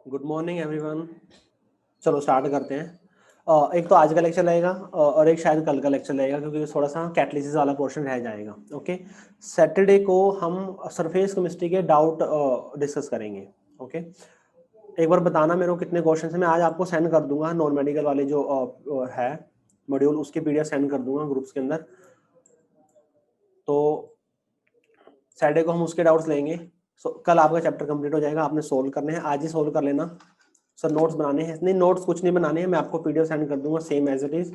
Good morning everyone. चलो start करते हैं। एक तो आज का लेक्चर रहेगा और एक शायद कल का लेक्चर रहेगा क्योंकि थोड़ा सा कैटलिसिस वाला पोर्शन रह जाएगा। ओके, सैटरडे को हम सरफेस केमिस्ट्री के डाउट डिस्कस करेंगे। ओके, एक बार बताना मेरे को कितने क्वेश्चन है। मैं आज आपको सेंड कर दूंगा नॉन मेडिकल वाले जो है मॉड्यूल, उसके पीडीएफ सेंड कर दूंगा ग्रुप्स के अंदर। तो सैटरडे को हम उसके डाउट्स लेंगे। कल आपका चैप्टर कंप्लीट हो जाएगा। आपने सोल्व करने हैं, आज ही सोल्व कर लेना। सर नोट्स बनाने हैं? नहीं, नोट्स कुछ नहीं बनाने हैं, मैं आपको पीडीएफ सेंड कर दूंगा सेम एज इट इज,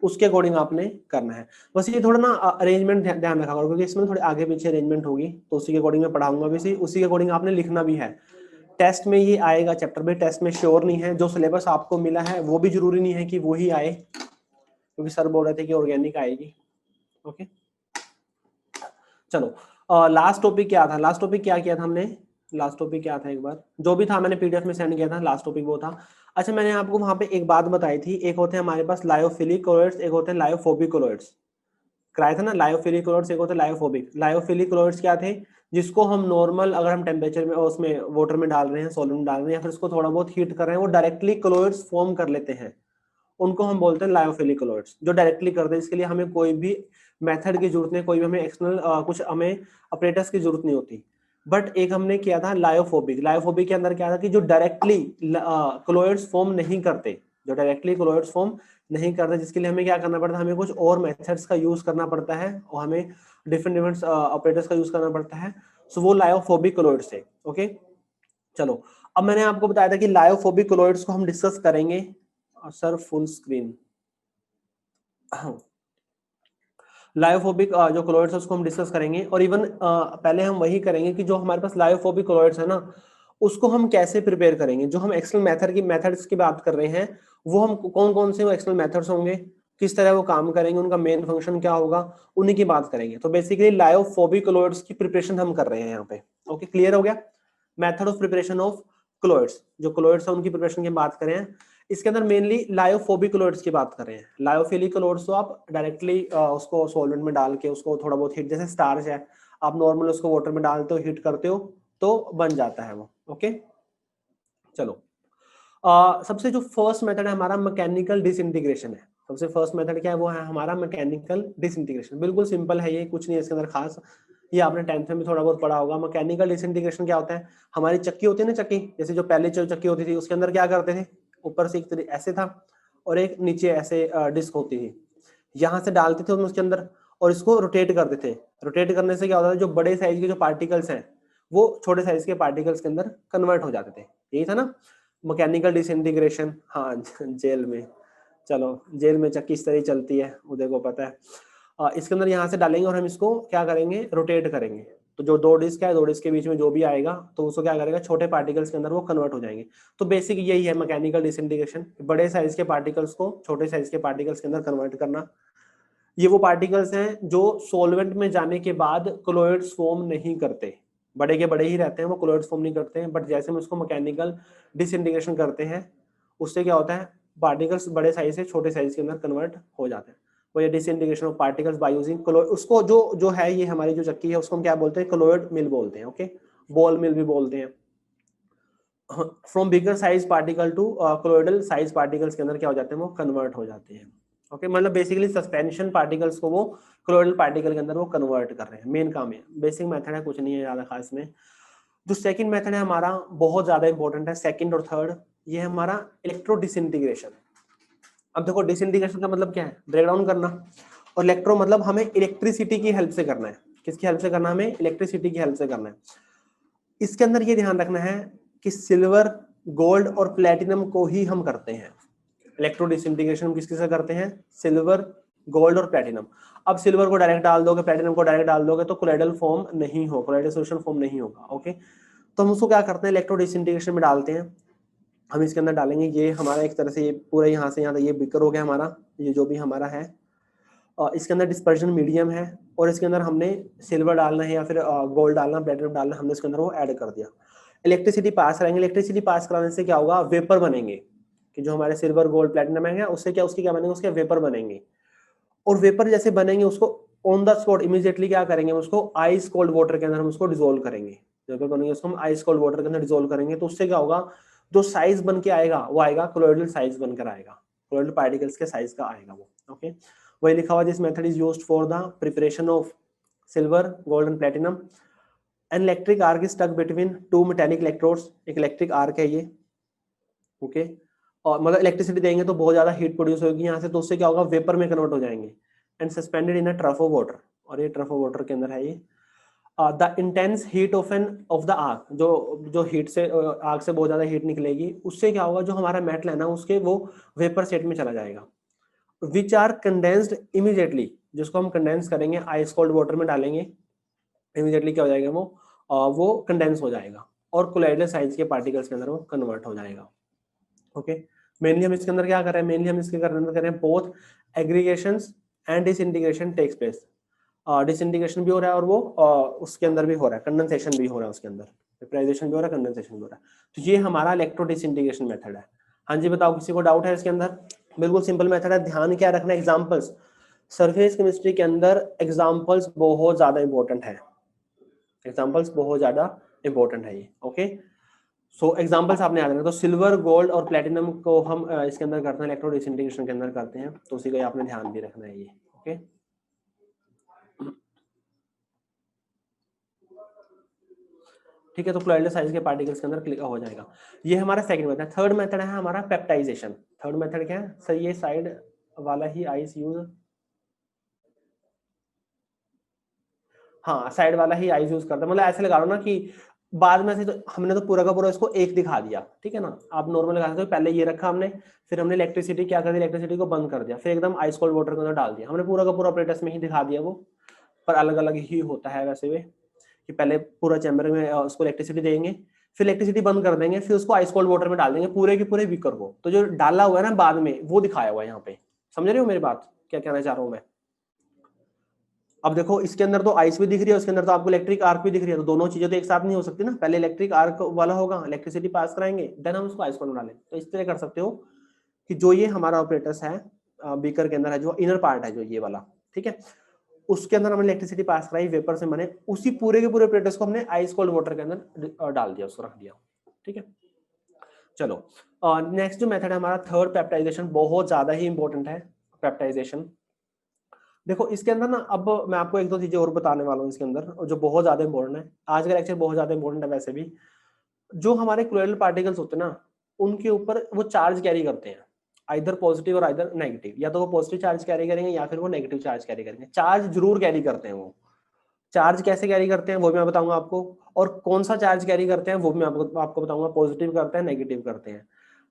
उसके अकॉर्डिंग आपने करना है। बस ये थोड़ा ना अरेंजमेंट ध्यान रखा करो क्योंकि इसमें थोड़ी आगे पीछे अरेंजमेंट होगी, तो उसी के अकॉर्डिंग मैं पढ़ाऊंगा भी, उसी के अकॉर्डिंग आपने लिखना भी है। टेस्ट में ये आएगा चैप्टर भी, टेस्ट में श्योर नहीं है। जो सिलेबस आपको मिला है वो भी जरूरी नहीं है कि वो ही आए, क्योंकि सर बोल रहे थे कि ऑर्गेनिक आएगी। ओके चलो, लास्ट टॉपिक क्या था? लास्ट टॉपिक क्या किया था हमने? लास्ट टॉपिक क्या था? एक बार जो भी था मैंने पीडीएफ में सेंड किया था, लास्ट टॉपिक वो था। अच्छा, मैंने आपको वहां पे एक बात बताई थी, एक होते हैं हमारे पास लायोफिलिक कोलोइड्स, एक होते हैं लायोफोबिक कोलोइड्स। कराया था ना, लायोफिलिक कोलोइड्स एक होते हैं लायोफोबिक। लायोफिलिक कोलोइड्स क्या थे? जिसको हम नॉर्मल अगर हम टेम्परेचर में उसमें वाटर में डाल रहे हैं, सॉल्वेंट डाल रहे हैं या फिर उसको थोड़ा बहुत हीट कर रहे हैं, वो डायरेक्टली कोलोइड्स फॉर्म कर लेते हैं, उनको हम बोलते हैं लायोफिलिक कोलोइड्स। जो डायरेक्टली करते हैं, इसके लिए हमें कोई भी मेथड की जरूरत नहीं, कोई भी हमें एक्सटर्नल कुछ हमें अपरेटस की जरूरत नहीं होती। बट एक हमने किया था लायोफोबिक। लायोफोबिक के अंदर क्या था कि जो डायरेक्टली कोलोइड्स फॉर्म नहीं करते, जो डायरेक्टली कोलोइड्स फॉर्म नहीं करते, जिसके लिए हमें क्या करना पड़ता है, हमें कुछ और मेथड्स का यूज करना पड़ता है और हमें डिफरेंट डिफरेंट ऑपरेटर्स का यूज करना पड़ता है। सो वो लायोफोबिक कोलोइड्स थे। ओके चलो, अब मैंने आपको बताया था कि लायोफोबिक कोलोइड्स को हम डिस्कस करेंगे। Sir full screen. लायोफोबिक जो कोलोइड्स है उसको हम डिस्कस करेंगे, और इवन पहले हम वही करेंगे कि जो हमारे पास लायोफोबिक कोलोइड्स है ना, उसको हम कैसे प्रिपेयर करेंगे। जो हम एक्सटर्नल मेथड्स की बात कर रहे हैं, वो हम कौन कौन से वो एक्सटर्नल मेथड्स होंगे, किस तरह वो काम करेंगे, उनका मेन फंक्शन क्या होगा, उन्हीं की बात करेंगे। तो बेसिकली लायोफोबिक कोलोइड्स की प्रिपरेशन हम कर रहे हैं यहाँ पे। ओके, क्लियर हो गया? Method of preparation of colloids, जो कोलोइड्स है उनकी प्रिपरेशन की बात करें। इसके अंदर मेनली लायोफोबिक कोलोइड्स की बात कर रहे हैं। लायोफिलिक कोलोइड्स तो आप डायरेक्टली उसको सॉल्वेंट में डाल के उसको थोड़ा बहुत हीट, जैसे स्टार्च है, आप नॉर्मल उसको वाटर में डालते हो, हीट करते हो तो बन जाता है वो। ओके चलो, सबसे जो फर्स्ट मेथड है हमारा मैकेनिकल डिसइंटीग्रेशन है। सबसे फर्स्ट मेथड क्या है? वो है हमारा मैकेनिकल डिसइंटीग्रेशन। बिल्कुल सिंपल है ये, कुछ नहीं है इसके अंदर खास। ये आपने 10th में भी थोड़ा बहुत पढ़ा होगा। मैकेनिकल डिसइंटीग्रेशन क्या होता है? हमारी चक्की होती है ना, चक्की जैसे जो पहले जो चक्की होती थी उसके अंदर क्या करते थे, ऊपर से एक ऐसे था और एक नीचे ऐसे डिस्क होती थी, यहाँ से डालते थे उसके अंदर और इसको रोटेट करते थे। रोटेट करने से क्या होता था, जो बड़े साइज के जो पार्टिकल्स हैं वो छोटे साइज के पार्टिकल्स के अंदर कन्वर्ट हो जाते थे। यही था ना मैकेनिकल डिसइंटीग्रेशन? हाँ जेल में, चलो जेल में चक्की इस तरह चलती है, उदय को पता है। इसके अंदर यहाँ से डालेंगे और हम इसको क्या करेंगे, रोटेट करेंगे। तो जो दो डिस्क है, दो डिस्क के बीच में जो भी आएगा तो उसको क्या करेगा, छोटे पार्टिकल्स के अंदर वो कन्वर्ट हो जाएंगे। तो बेसिक यही है मैकेनिकल डिसइंटीग्रेशन, बड़े साइज के पार्टिकल्स को छोटे साइज के पार्टिकल्स के अंदर कन्वर्ट करना। ये वो पार्टिकल्स हैं जो सॉल्वेंट में जाने के बाद कोलोइड्स फॉर्म नहीं करते, बड़े के बड़े ही रहते हैं, वो कोलोइड्स फॉर्म नहीं करते हैं। बट जैसे हम उसको मैकेनिकल डिसइंटीग्रेशन करते हैं, उससे क्या होता है, पार्टिकल्स बड़े साइज से छोटे साइज के अंदर कन्वर्ट हो जाते हैं। वो ये disintegration of particles by using colloid, उसको जो है ये हमारी जो चक्की है उसको हम क्या बोलते हैं, कोलोइड मिल बोलते हैं। ओके, बॉल मिल भी बोलते हैं। From bigger size particle to colloidal size particles के अंदर क्या हो जाते हैं, वो कन्वर्ट हो जाते हैं। ओके मतलब बेसिकली सस्पेंशन पार्टिकल्स को वो कोलोइडल पार्टिकल के अंदर वो कन्वर्ट कर रहे हैं, मेन काम है। बेसिक मेथड है, कुछ नहीं है ज्यादा खास में। जो सेकंड मेथड है हमारा बहुत ज्यादा इंपॉर्टेंट है, सेकंड और थर्ड, ये है हमारा इलेक्ट्रो डिसइंटीग्रेशन। अब देखो डिसइंटीग्रेशन का मतलब क्या है, ब्रेक डाउन करना, और इलेक्ट्रो मतलब हमें इलेक्ट्रिसिटी की हेल्प से करना है। किसकी हेल्प से करना है? हमें इलेक्ट्रिसिटी की हेल्प से करना है। इसके अंदर ये ध्यान रखना है कि सिल्वर, गोल्ड और प्लेटिनम को ही हम करते हैं। इलेक्ट्रो डिसइंटीग्रेशन किस किस से करते हैं? सिल्वर, गोल्ड और प्लेटिनम। अब सिल्वर को डायरेक्ट डाल दोगे, प्लेटिनम को डायरेक्ट डाल दोगे तो कोलाइडल फॉर्म नहीं हो, कोलाइडल सॉल्यूशन फॉर्म नहीं होगा। ओके, तो हम उसको क्या करते हैं, इलेक्ट्रो डिसइंटीग्रेशन में डालते हैं। हम इसके अंदर डालेंगे, ये हमारा एक तरह से ये पूरा यहाँ से यहाँ तक ये बिकर हो गया हमारा, ये जो भी हमारा है। इसके अंदर डिस्पर्जन मीडियम है और इसके अंदर हमने सिल्वर डालना है या फिर गोल्ड डालना, प्लेटिनम डालना, हमने इसके अंदर वो ऐड कर दिया। इलेक्ट्रिसिटी पास कराएंगे, इलेक्ट्रिसिटी पास कराने से क्या होगा, वेपर बनेंगे, कि जो हमारे सिल्वर, गोल्ड, प्लेटिनम है उससे क्या, उसके क्या बनेंगे, उसके वेपर बनेंगे। और वेपर जैसे बनेंगे उसको ऑन द स्पॉट इमीडिएटली क्या करेंगे, उसको आइस कोल्ड वाटर के अंदर हम उसको डिसोल्व करेंगे। वेपर बनेंगे उसको हम आइस कोल्ड वाटर के अंदर डिसोल्व करेंगे, तो उससे क्या होगा, जो साइज बन के आएगा वो आएगा कोलोइडल साइज बनकर आएगा, कोलोइडल पार्टिकल्स के साइज का आएगा वो। ओके, वही लिखा हुआ this method is used for the preparation of silver, gold and platinum. An electric arc is struck between two metallic electrodes, एक इलेक्ट्रिक आर्क है ये। ओके, और मतलब इलेक्ट्रिसिटी देंगे तो बहुत ज्यादा हीट प्रोड्यूस होगी यहाँ से, तो उससे क्या होगा, वेपर में कन्वर्ट हो जाएंगे। And suspended in a trough of water, और ये ट्रफ ऑफ वाटर के अंदर है ये। The intense heat of the arc, जो हीट से आग से बहुत ज्यादा हीट निकलेगी, उससे क्या होगा, जो हमारा मेटल है ना उसके वो वेपर स्टेट में चला जाएगा। विच आर कंडेंस्ड इमीडिएटली, जिसको हम कंडेंस करेंगे आइस कोल्ड वाटर में डालेंगे, इमीडिएटली क्या हो जाएगा वो कंडेंस हो जाएगा और कोलाइडल साइज के पार्टिकल्स के अंदर वो कन्वर्ट हो जाएगा। ओके, मेनली हम इसके अंदर क्या कर रहे हैं, मेनली हम इसके अंदर कर रहे हैं both aggregations and disintegration takes place. Disintegration भी हो रहा है और वो उसके अंदर भी हो रहा है, कंडेंसेशन भी हो रहा है उसके अंदर, वेपराइजेशन भी हो रहा है, कंडेंसेशन भी हो रहा है। तो ये हमारा इलेक्ट्रो डिसइंटीग्रेशन मेथड है। हाँ जी बताओ, किसी को डाउट है इसके अंदर? बिल्कुल सिंपल मेथड है, ध्यान क्या रखना, एग्जांपल्स। सरफेस केमिस्ट्री के अंदर एग्जांपल्स बहुत ज्यादा इंपॉर्टेंट है, एग्जांपल्स बहुत ज्यादा इंपॉर्टेंट है ये। ओके, सो एग्जांपल्स आपने याद रखना। तो सिल्वर, गोल्ड और प्लेटिनम को हम इसके अंदर करते हैं, इलेक्ट्रो डिसइंटीग्रेशन के अंदर करते हैं, तो उसी का आपने ध्यान भी रखना है ये। ओके, ठीक है, तो कोलोइडल साइज के पार्टिकल्स के अंदर क्लिक हो जाएगा। ये हमारा सेकंड मेथड। थर्ड मेथड है हमारा पेप्टाइजेशन। थर्ड मेथड क्या है सर? ये साइड वाला ही आइस यूज, हाँ साइड वाला ही आइस यूज करते हैं, मतलब ऐसे लगा लो ना कि बाद में से तो हमने तो पूरा का पूरा इसको एक दिखा दिया, ठीक है ना। आप नॉर्मल लगा सकते हो, पहले ये रखा हमने, फिर हमने इलेक्ट्रिसिटी क्या कर दी, इलेक्ट्रिसिटी को बंद कर दिया, फिर एकदम आइस कोल्ड वाटर के अंदर डाल दिया, हमने पूरा का पूरा ऑपरेटर्स में ही दिखा दिया वो। पर अलग अलग ही होता है वैसे वे, कि पहले पूरा चैम्बर में उसको इलेक्ट्रिसिटी देंगे, फिर इलेक्ट्रिसिटी बंद कर देंगे, फिर उसको आइस कोल्ड वाटर में डाल देंगे पूरे के पूरे बीकर को। तो जो डाला हुआ है ना बाद में, वो दिखाया हुआ है यहाँ पे। समझ रहे हो मेरी बात, क्या कहना चाह रहा हूँ मैं? अब देखो इसके अंदर तो आइस भी दिख रही है, उसके अंदर तो आपको इलेक्ट्रिक आर्क भी दिख रही है, तो दोनों चीजें तो एक साथ नहीं हो सकती ना। पहले इलेक्ट्रिक आर्क वाला होगा, इलेक्ट्रिसिटी पास कराएंगे, देन हम उसको आइस कोल्ड में डालें। तो इस तरह कर सकते हो कि जो ये हमारा ऑपरेटर्स है बीकर के अंदर है, जो इनर पार्ट है जो ये वाला, ठीक है, उसके अंदर हमने इलेक्ट्रिसिटी पास कराई, वेपर से बने, उसी पूरे के पूरे ऑपरेटर्स को हमने आइस कोल्ड वाटर के अंदर डाल दिया, उसको रख दिया, ठीक है। चलो नेक्स्ट जो मेथड है हमारा थर्ड, पेप्टाइजेशन, बहुत ज्यादा ही इंपॉर्टेंट है पेप्टाइजेशन। देखो इसके अंदर ना, अब मैं आपको एक दो चीजें और बताने वाला हूँ इसके अंदर जो बहुत ज्यादा इंपॉर्टेंट है। आज का लेक्चर बहुत ज्यादा इंपॉर्टेंट है वैसे भी। जो हमारे कोलोइडल पार्टिकल्स होते हैं ना, उनके ऊपर वो चार्ज कैरी करते हैं, आइदर पॉजिटिव और आइदर नेगेटिव। या तो वो पॉजिटिव चार्ज कैरी करेंगे या फिर वो नेगेटिव चार्ज कैरी करेंगे, चार्ज जरूर कैरी करते हैं वो। चार्ज कैसे कैरी करते हैं वो भी मैं बताऊंगा आपको, और कौन सा चार्ज कैरी करते हैं वो भी मैं आपको बताऊंगा, पॉजिटिव करते हैं नेगेटिव करते हैं।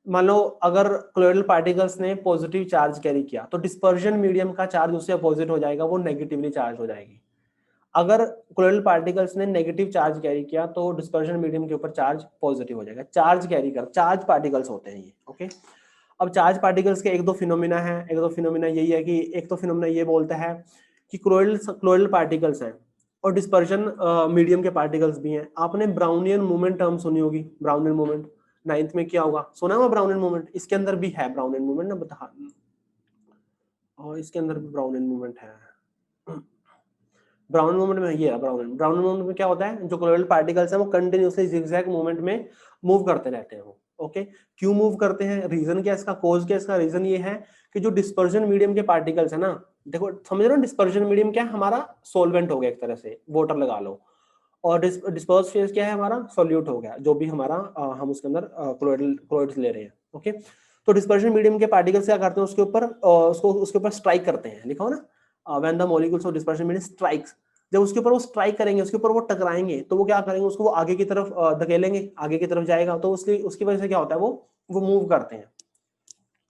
मान लो अगर कोलोइडल पार्टिकल्स ने पॉजिटिव चार्ज कैरी किया तो डिस्पर्जन मीडियम का चार्ज उससे अपोजिट हो जाएगा, वो नेगेटिवली चार्ज हो जाएगी। अगर कोलोइडल पार्टिकल्स ने नेगेटिव चार्ज कैरी किया तो डिस्पर्जन मीडियम के ऊपर चार्ज पॉजिटिव हो जाएगा। चार्ज कैरी कर, चार्ज पार्टिकल्स होते हैं ये। ओके, अब चार्ज पार्टिकल्स के एक दो फिनोमिना है, एक दो फिनोमिना यही है कि एक तो फिनोमिना ये बोलता है कि कोलोइडल पार्टिकल्स हैं और डिस्पर्जन मीडियम के पार्टिकल्स भी हैं। आपने ब्राउनियन मूवमेंट टर्म सुनी होगी, ब्राउनियन मूवमेंट नाइन्थ में क्या होगा, सुना हुआ ब्राउनियन मूवमेंट? इसके अंदर भी है ब्राउनियन मूवमेंट ना, बता, और इसके अंदर भी ब्राउनियन मूवमेंट है। ब्राउन मूवमेंट में ये है, ब्राउन मूवमेंट में क्या होता है, जो कोलोइडल पार्टिकल्स हैं वो कंटिन्यूअसली जिगजैग मूवमेंट में मूव करते रहते हैं वो। ओके, क्यों मूव करते हैं, रीजन क्या इसका, कोज क्या इसका? रीजन ये है कि जो डिस्पर्जन मीडियम के पार्टिकल्स है ना, देखो समझ रहे हो डिस्पर्जन मीडियम क्या है, हमारा सोलवेंट हो गया एक तरह से, वाटर लगा लो, और डिस्पर्स फेज क्या है हमारा, सॉल्यूट हो गया, जो भी हमारा हम उसके अंदर कोलोइड्स ले रहे हैं। ओके, तो डिस्पर्जन मीडियम के पार्टिकल्स क्या करते हैं, उसके ऊपर उसको उसके ऊपर स्ट्राइक करते हैं, लिखा हो ना, when the molecules of dispersion medium strikes, जब उसके ऊपर वो स्ट्राइक करेंगे, उसके ऊपर वो टकराएंगे, तो वो क्या करेंगे, उसको वो आगे की तरफ धकेलेंगे, आगे की तरफ जाएगा, तो उसकी वजह से क्या होता है, वो मूव करते हैं।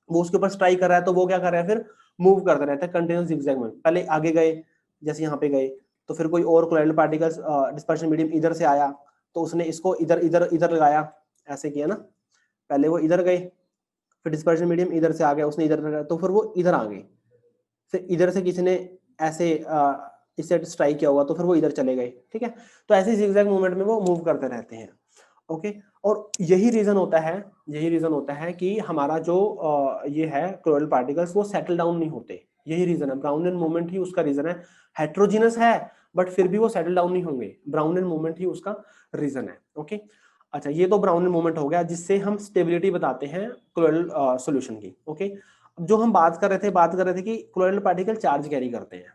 वो उसके ऊपर स्ट्राइक कर रहा है तो वो क्या कर रहा है, फिर मूव करते रहते हैं कंटिन्यूअस जिगजैग में। पहले आगे गए, जैसे यहाँ पे गए, तो फिर कोई और कोलोइडल पार्टिकल्स डिस्पर्शन मीडियम इधर से आया, तो उसने इसको इधर इधर इधर लगाया, ऐसे किया ना, पहले वो इधर गए, फिर डिस्पर्शन मीडियम इधर से आ गया, उसने इधर लगाया, तो फिर वो इधर आ गए, फिर इधर से किसी ने ऐसे इससे स्ट्राइक किया होगा, तो फिर वो इधर चले गए, ठीक है। तो ऐसे जिगजैग मूवमेंट में वो मूव करते रहते हैं। ओके, और यही रीजन होता है कि हमारा जो ये है कोलोइडल पार्टिकल्स वो सेटल डाउन नहीं होते। यही रीजन है, ब्राउनियन मूवमेंट ही उसका रीजन है। हेट्रोजीनस है बट फिर भी वो सेटल डाउन नहीं होंगे, ब्राउनियन मूवमेंट ही उसका रीजन है। ओके, अच्छा, ये तो ब्राउनिन मूवमेंट हो गया जिससे हम स्टेबिलिटी बताते हैं कोलोइडल सॉल्यूशन की। ओके, अब जो हम बात कर रहे थे कि कोलोइडल पार्टिकल चार्ज कैरी करते हैं।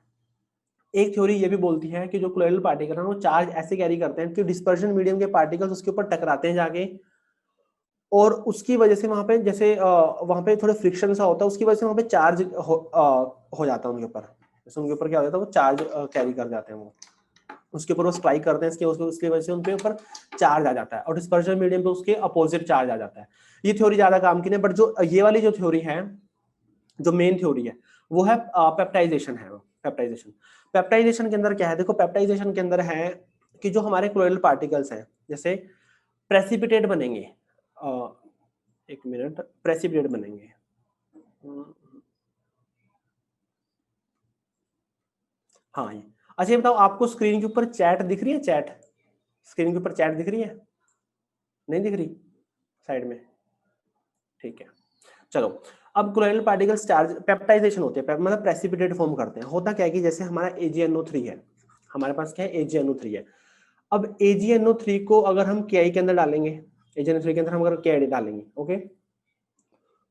एक थ्योरी ये भी बोलती है कि जो कोलोइडल पार्टिकल है वो चार्ज ऐसे कैरी करते हैं कि डिस्पर्शन मीडियम के पार्टिकल्स उसके ऊपर टकराते हैं जाके, और उसकी वजह से वहां पे जैसे वहां पे थोड़े फ्रिक्शन सा होता है, उसकी वजह से वहां पे चार्ज हो जाता है उनके ऊपर। जैसे उनके ऊपर क्या हो जाता है, वो चार्ज कैरी कर जाते हैं, वो उसके ऊपर वो स्ट्राइक करते हैं, उसकी वजह से उनके ऊपर चार्ज आ जाता है, और डिस्पर्शन मीडियम पे उसके अपोजिट चार्ज आ जाता है। ये थ्योरी ज्यादा काम की नहीं, बट जो ये वाली जो थ्योरी है, जो मेन थ्योरी है वो है पेप्टाइजेशन है। पेप्टाइजेशन, पेप्टाइजेशन के अंदर क्या है, देखो पेप्टाइजेशन के अंदर है कि जो हमारे कोलोइडल पार्टिकल्स हैं जैसे प्रेसिपिटेट बनेंगे, एक मिनट, प्रेसिपिटेट बनेंगे, हाँ ये। अच्छा ये बताओ, आपको स्क्रीन के ऊपर चैट दिख रही है? चैट स्क्रीन के ऊपर चैट दिख रही है? नहीं दिख रही साइड में? ठीक है, चलो। अब कोलोइडल पार्टिकल्स चार्ज पेप्टाइजेशन होते हैं, मतलब प्रेसिपिटेट फॉर्म करते हैं। होता क्या है कि जैसे हमारा AgNO3 है, हमारे पास क्या है, AgNO3 है। अब AgNO3 को अगर हम Ki के अंदर डालेंगे, AgNO3 के अंदर हम अगर Ki डालेंगे, ओके,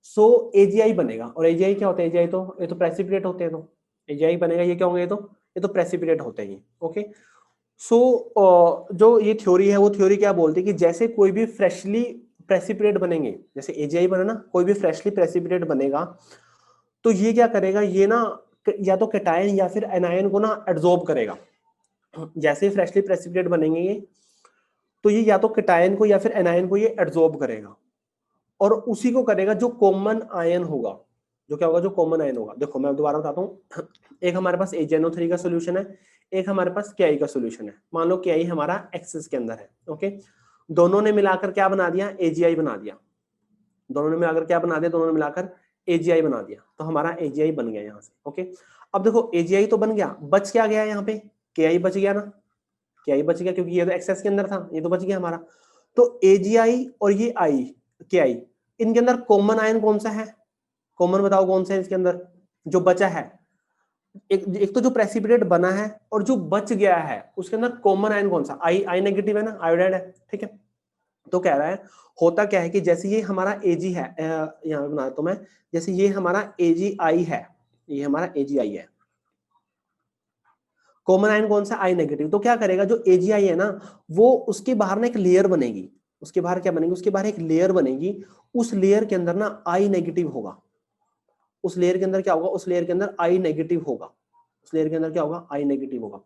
सो AgI बनेगा। और AgI क्या होता है? AgI तो ये तो प्रेसिपिटेट होते हैं, तो AgI बनेगा। ये क्या होंगे? ये तो प्रेसिपिटेट होते हैं, ओके। सो जो ये थ्योरी है, वो थ्योरी क्या बोलती है कि जैसे कोई भी फ्रेशली प्रेसिपिटेट बनेंगे, जैसे AgI बना ना, कोई भी फ्रेशली प्रेसिपिटेट बनेगा, तो ये क्या करेगा, ये ना या तो कैटायन या फिर एनायन को ना एब्जॉर्ब करेगा। जैसे ही फ्रेशली प्रेसिपिटेट बनेंगे ये, तो ये या तो कैटायन को या फिर एनायन को ये एब्जॉर्ब करेगा, और उसी को करेगा जो कॉमन आयन होगा। जो क्या होगा? जो कॉमन आयन होगा। देखो मैं दोबारा बताता हूँ, एक हमारे पास AgNO3 का सोल्यूशन है, एक हमारे पास Ki का सोल्यूशन है। मान लो Ki हमारा एक्सेस के अंदर है, ओके। दोनों ने मिलाकर क्या बना दिया? AgI बना दिया। दोनों ने मिलाकर क्या बना दिया? दोनों ने मिलाकर AgI बना दिया, तो हमारा AgI बन गया यहाँ से, ओके। अब देखो AgI तो बन गया, बच क्या गया यहाँ पे? Ki बच गया ना, Ki बच गया क्योंकि ये तो एक्सेस के अंदर था, ये तो बच गया हमारा। तो AgI और ये Ki, इनके अंदर कॉमन आयन कौन सा है? कॉमन बताओ कौन सा है इसके अंदर जो बचा है? एक तो जो प्रेसिपिटेट बना है, और जो बच गया है उसके अंदर कॉमन आयन कौन सा? आई नेगेटिव है ना, आयोडाइड है, ठीक है। तो कह रहा है, होता क्या है कि जैसे ये हमारा Ag है, यहाँ पे बना देता हूं मैं, जैसे ये हमारा AgI है, ये हमारा AgI है, कॉमन आयन कौन सा? आई नेगेटिव। तो क्या करेगा, जो AgI है ना, वो उसके बाहर ना एक लेयर बनेगी। उसके बाहर क्या बनेगी? उसके बाहर एक लेयर बनेगी, उस लेयर के अंदर ना आई नेगेटिव होगा। उस लेयर के अंदर क्या होगा? उस लेयर के अंदर आई नेगेटिव होगा। उस लेयर के अंदर क्या होगा? आई नेगेटिव होगा।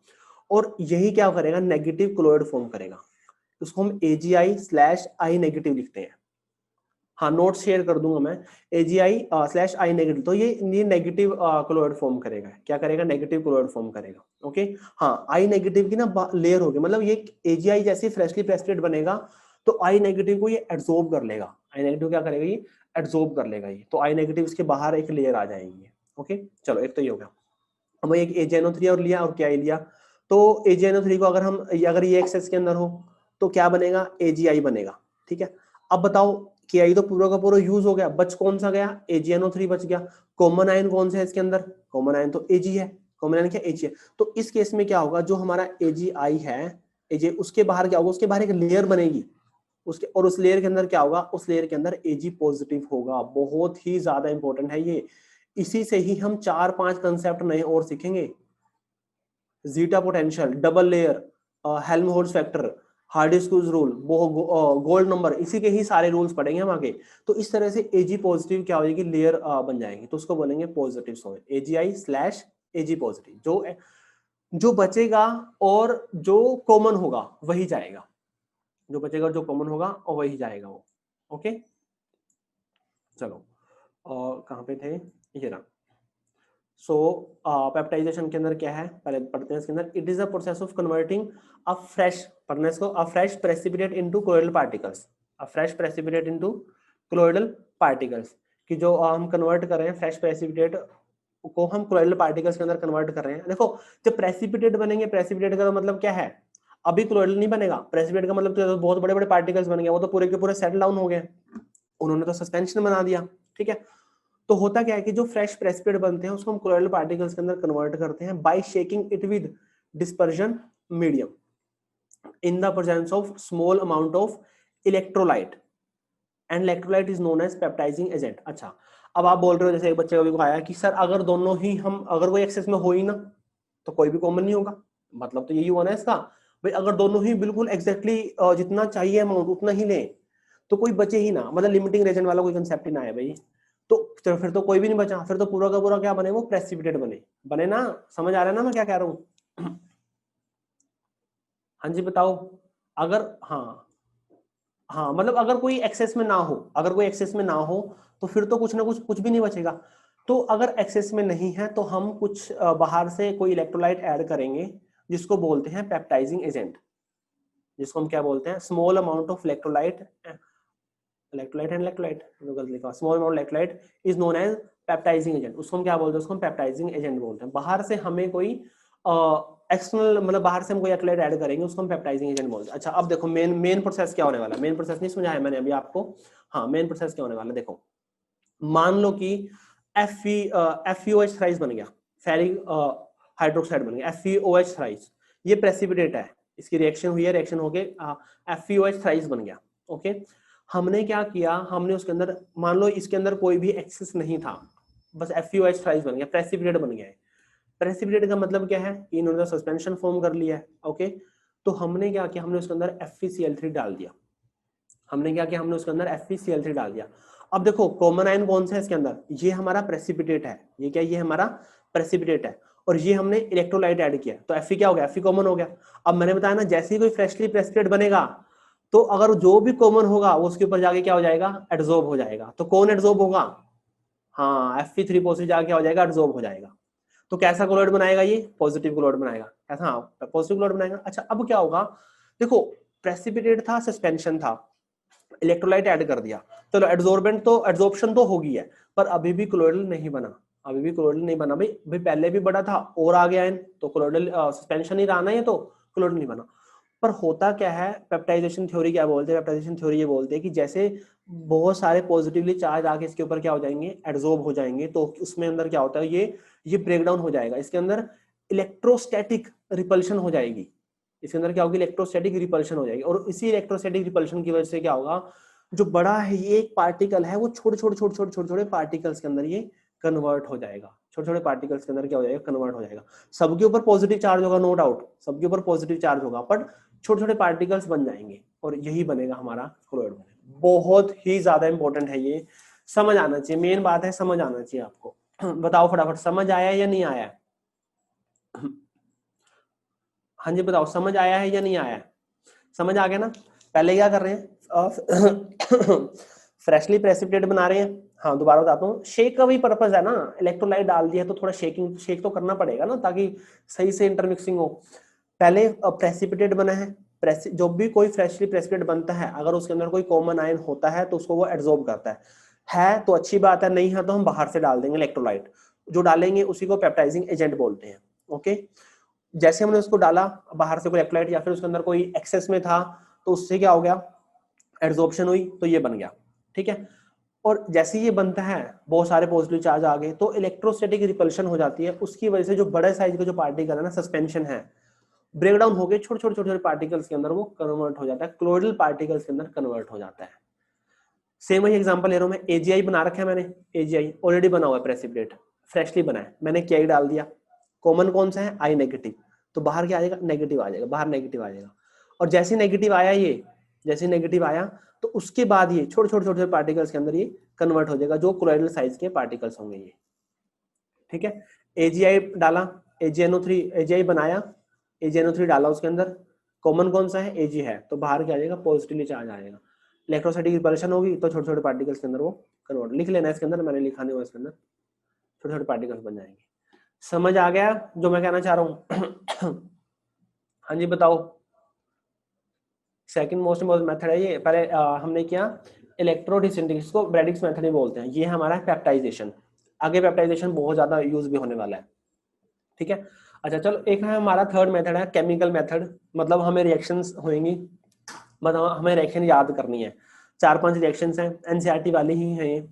और यही क्या करेगा? नेगेटिव क्लोराइड फॉर्म करेगा। उसको हम AgI/I नेगेटिव लिखते हैं। हाँ, नोट शेयर कर दूंगा मैं, AgI/I नेगेटिव। तो ये नेगेटिव क्लोराइड फॉर्म करेगा। क्या करेगा? नेगेटिव क्लोराइड फॉर्म करेगा, ओके। हाँ, आई नेगेटिव की ना लेयर होगी, मतलब ये AgI जैसे फ्रेशली प्रेसिपिटेट बनेगा, तो आई नेगेटिव को ये एब्जॉर्ब कर लेगा। आई नेगेटिव क्या करेगा? ये एब्जॉर्ब कर लेगा ये, तो आई नेगेटिव इसके बाहर एक लेयर आ जाएगी, ओके। चलो, एक तो ये हो गया। अब एक AgNO3 और लिया, और क्या लिया, तो AgNO3 को अगर ये एक्सेस के अंदर हो, तो क्या बनेगा? AgI बनेगा, ठीक है। अब बताओ, Ki तो पूरा का पूरा यूज हो गया, बच कौन सा गया? AgNO3 बच गया। कॉमन आयन कौन सा है इसके अंदर? कॉमन आयन तो Ag है। कॉमन आयन क्या? Ag है। तो इस केस में क्या होगा, जो हमारा AgI है, Ag, उसके बाहर क्या होगा? उसके बाहर एक लेयर बनेगी, उसके, और उस लेयर के अंदर क्या होगा? उस लेयर के अंदर Ag पॉजिटिव होगा। बहुत ही ज्यादा इंपॉर्टेंट है ये। इसी से ही हम 4-5 कंसेप्ट नए और सीखेंगे। Zeta potential, double layer, Helmholtz factor, Hardy Schulze rule, gold number, इसी के ही सारे रूल्स पढ़ेंगे हम आगे। तो इस तरह से Ag पॉजिटिव क्या हो जाएगी? लेयर बन जाएगी, तो उसको बोलेंगे पॉजिटिव सोल, AgI/Ag पॉजिटिव। जो बचेगा और जो कॉमन होगा वही जाएगा, जो बचेगा और जो कॉमन होगा और वही जाएगा वो, ओके। चलो, और कहाँ पे थे? ये रहा। सो पेप्टाइजेशन के अंदर क्या है, पहले पढ़ते हैं इसके अंदर। It is a process of converting a fresh, पढ़ने इसको, अ fresh precipitate into colloidal particles. अ fresh precipitate into colloidal particles, कि जो हम कन्वर्ट कर रहे हैं, फ्रेश प्रेसिपिटेट को हम कोलोइडल पार्टिकल्स के अंदर कन्वर्ट कर रहे हैं। देखो, जब प्रेसिपिटेट बनेंगे, प्रेसिपिटेट का मतलब क्या है? अभी कोलोइडल नहीं बनेगा। प्रेसिपिटेट का मतलब तो बहुत बड़े बड़े पार्टिकल्स बन गए, वो तो पूरे के पूरे सेटल डाउन हो गए, उन्होंने तो सस्पेंशन बना दिया, ठीक है। तो होता क्या है कि जो फ्रेश प्रेसिपिटेट बनते हैं उसको हम कोलोइडल पार्टिकल्स के अंदर कन्वर्ट करते हैं by shaking it with dispersion medium in the presence of small amount of electrolyte and electrolyte is known as peptizing agent. अच्छा, अब आप बोल रहे हो जैसे एक बच्चे को आया कि सर अगर दोनों ही हम अगर कोई एक्सेस में हो ही ना तो कोई भी कॉमन नहीं होगा, मतलब तो यही हुआ ना इसका भाई, अगर दोनों ही बिल्कुल एग्जैक्टली जितना चाहिए अमाउंट उतना ही लें तो कोई बचे ही ना, मतलब लिमिटिंग रीजन वाला कोई कंसेप्ट ही ना है भाई, तो फिर तो कोई भी नहीं बचा, फिर तो पूरा का पूरा क्या बने, वो प्रेसिपिटेट बने ना। समझ आ रहा है ना मैं क्या कह रहा हूँ? हाँ जी बताओ। अगर हाँ मतलब अगर कोई एक्सेस में ना हो, अगर कोई एक्सेस में ना हो तो फिर तो कुछ ना कुछ भी नहीं बचेगा। तो अगर एक्सेस में नहीं है तो हम कुछ बाहर से कोई इलेक्ट्रोलाइट ऐड करेंगे जिसको बोलते हैं पेप्टाइजिंग एजेंट, जिसको हम क्या बोलते हैं, स्मॉल अमाउंट ऑफ इलेक्ट्रोलाइट गलत लिखा, small amount electrolyte is known as peptizing agent. उसको हम क्या बोलते हैं, उसको हम पेप्टाइजिंग एजेंट बोलते हैं। बाहर से हमें कोई एक्सटर्नल मतलब बाहर से हम कोई इलेक्ट्रोलाइट ऐड करेंगे उसको हम पेप्टाइजिंग एजेंट बोलते हैं। अच्छा अब देखो मेन प्रोसेस क्या होने वाला है, मेन प्रोसेस नहीं समझाया मैंने अभी आपको। हाँ मेन प्रोसेस क्या होने वाला है, देखो मान लो कि FeOH थ्राइस बन गया, फेरिक हाइड्रोक्साइड बन गया FeOH थ्राइस, ये प्रेसिपिटेट है, इसकी रिएक्शन हुई है, रिएक्शन हो गए FeOH थ्राइस बन गया। ओके, हमने क्या किया, हमने उसके अंदर मान लो इसके अंदर कोई भी एक्सेस नहीं था, बस FeOH थ्राइस बन गया, प्रेसिपिटेट बन गया है। प्रेसिपिटेट का मतलब क्या है कि इन्होंने सस्पेंशन फॉर्म कर लिया है। ओके, तो हमने क्या किया, हमने उसके अंदर FeCl3 डाल दिया, हमने क्या किया, हमने उसके अंदर FeCl3 डाल दिया। अब देखो कॉमन आयन कौन सा है इसके अंदर, ये हमारा प्रेसिपिटेट है, ये क्या, ये हमारा प्रेसिपिटेट है, और ये हमने इलेक्ट्रोलाइट ऐड किया तो Fe क्या हो गया, Fe कॉमन हो गया। अब मैंने बताया ना जैसे ही कोई फ्रेशली प्रेसिपिटेट बनेगा तो अगर जो भी कॉमन होगा वो उसके ऊपर जाके क्या हो जाएगा, एडजॉर्ब हो जाएगा। तो कौन एडजॉर्ब होगा, हाँ Fe3 पॉजिटिव जाके क्या हो जाएगा, एडजॉर्ब हो जाएगा। तो कैसा क्लोराइड बनाएगा, ये पॉजिटिव क्लोराइड बनाएगा, ऐसा हाँ पॉजिटिव क्लोराइड बनाएगा। अच्छा अब क्या होगा, देखो प्रेसिपिटेट था, सस्पेंशन था, इलेक्ट्रोलाइट ऐड कर दिया, चलो एड्सॉर्बेंट तो एड्सॉर्प्शन तो होगी है, पर अभी भी क्लोराइडल नहीं बना, अभी भी क्लोराइडल नहीं बना। भाई पहले भी बड़ा था और आ गया तो क्लोराइडल सस्पेंशन ही रहा ना, ये तो क्लोराइडल नहीं बना। पर होता क्या है, पेप्टाइजेशन थ्योरी क्या बोलते हैं, पेप्टाइजेशन थ्योरी ये बोलते हैं कि जैसे बहुत सारे पॉजिटिवली चार्ज आके इसके ऊपर क्या हो जाएंगे, एड्सॉर्ब हो जाएंगे, तो उसमें अंदर क्या होता है, ये ब्रेक डाउन हो जाएगा, इसके अंदर इलेक्ट्रोस्टैटिक रिपल्शन हो जाएगी, इसके अंदर क्या होगी, इलेक्ट्रोस्टैटिक रिपल्शन हो जाएगी। और इसी इलेक्ट्रोस्टैटिक रिपल्शन की वजह से क्या होगा, जो बड़ा है ये एक पार्टिकल है वो छोटे छोटे पार्टिकल्स के अंदर ये कन्वर्ट हो जाएगा, छोटे छोटे पार्टिकल्स के अंदर क्या हो जाएगा, कन्वर्ट हो जाएगा। सबके ऊपर पॉजिटिव चार्ज होगा, नो डाउट सबके ऊपर पॉजिटिव चार्ज होगा, बट छोटे छोटे पार्टिकल्स बन जाएंगे और यही बनेगा हमारा क्लोराइड बनेगा। बहुत ही ज्यादा इंपॉर्टेंट है ये, समझ आना चाहिए, मेन बात है समझ आना चाहिए आपको। बताओ फटाफट, समझ आया या नहीं आया? हाँ जी बताओ, समझ आया है या नहीं आया? समझ आ गया ना? पहले क्या कर रहे हैं, फ्रेशली प्रेसिपिटेट बना रहे हैं। हाँ दोबारा बताता हूँ, शेक का भी पर्पज है ना, इलेक्ट्रोलाइट डाल दिया तो थोड़ा शेक तो करना पड़ेगा ना ताकि सही से इंटरमिक्सिंग हो। पहले प्रेसिपिटेट बना है, जो भी कोई फ्रेशली प्रेसिपिटेट बनता है अगर उसके अंदर कोई कॉमन आयन होता है तो उसको वो एब्जॉर्ब करता है तो अच्छी बात है, नहीं है तो हम बाहर से डाल देंगे इलेक्ट्रोलाइट, जो डालेंगे उसी को पेप्टाइजिंग एजेंट बोलते हैं। ओके, जैसे हमने उसको डाला बाहर से कोई इलेक्ट्रोलाइट या फिर उसके अंदर कोई एक्सेस में था तो उससे क्या हो गया, एड्सॉर्प्शन हुई तो ये बन गया। ठीक है, और जैसे ये बनता है बहुत सारे पॉजिटिव चार्ज आ गए तो इलेक्ट्रोस्टैटिक रिपल्शन हो जाती है, उसकी वजह से जो बड़े साइज का जो पार्टिकल है ना, सस्पेंशन है, ब्रेक डाउन हो गए, छोटे छोटे पार्टिकल्स के अंदर वो कन्वर्ट हो जाता है, क्लोइडल पार्टिकल्स के अंदर कन्वर्ट हो जाता है। सेम वही एग्जांपल ले रहा हूं मैं, एजीआई बना रखा है मैंने, एजीआई ऑलरेडी बना हुआ है प्रेसिपिटेट, फ्रेशली बना है, मैंने क्या डाल दिया, कॉमन कौन सा है, आई नेगेटिव, तो बाहर क्या आ जाएगा, नेगेटिव आ जाएगा, बाहर नेगेटिव आ जाएगा। और जैसे नेगेटिव आया ये, जैसे नेगेटिव आया तो उसके बाद ये छोटे छोटे पार्टिकल्स के अंदर ये कन्वर्ट हो जाएगा, जो क्लोइडल साइज के पार्टिकल्स होंगे ये। ठीक है, एजीआई डाला, एजीआई बनाया, एजीएनओ3 डाला उसके अंदर, कॉमन कौन सा है, एजी है, तो बाहर क्या आ जाएगा, पॉजिटिवली चार्ज आ जाएगा, इलेक्ट्रोस्टैटिक रिपल्शन होगी तो छोटे छोटे पार्टिकल्स के अंदर वो कन्वर्ट, लिख लेना इसके अंदर, मैंने लिखा नहीं हुआ इसके अंदर, छोटे छोटे पार्टिकल्स बन जाएंगे। समझ आ गया जो मैं कहना चाह रहा हूँ? हाँ जी बताओ। सेकंड मोस्ट इम्पोर्टेंट मेथड है ये, पहले हमने किया इलेक्ट्रोडिसिंटेग्रेशन, इसको ब्रेडिक्स मेथड ही बोलते हैं, ये हमारा पेप्टाइजेशन, आगे पेप्टाइजेशन बहुत ज्यादा यूज भी होने वाला है। ठीक है, अच्छा चलो एक है हमारा थर्ड मेथड है केमिकल मेथड, मतलब हमें रिएक्शंस होंगी, मतलब हमें रिएक्शन याद करनी है, 4-5 रिएक्शंस हैं, एनसीईआरटी वाली ही हैं ये,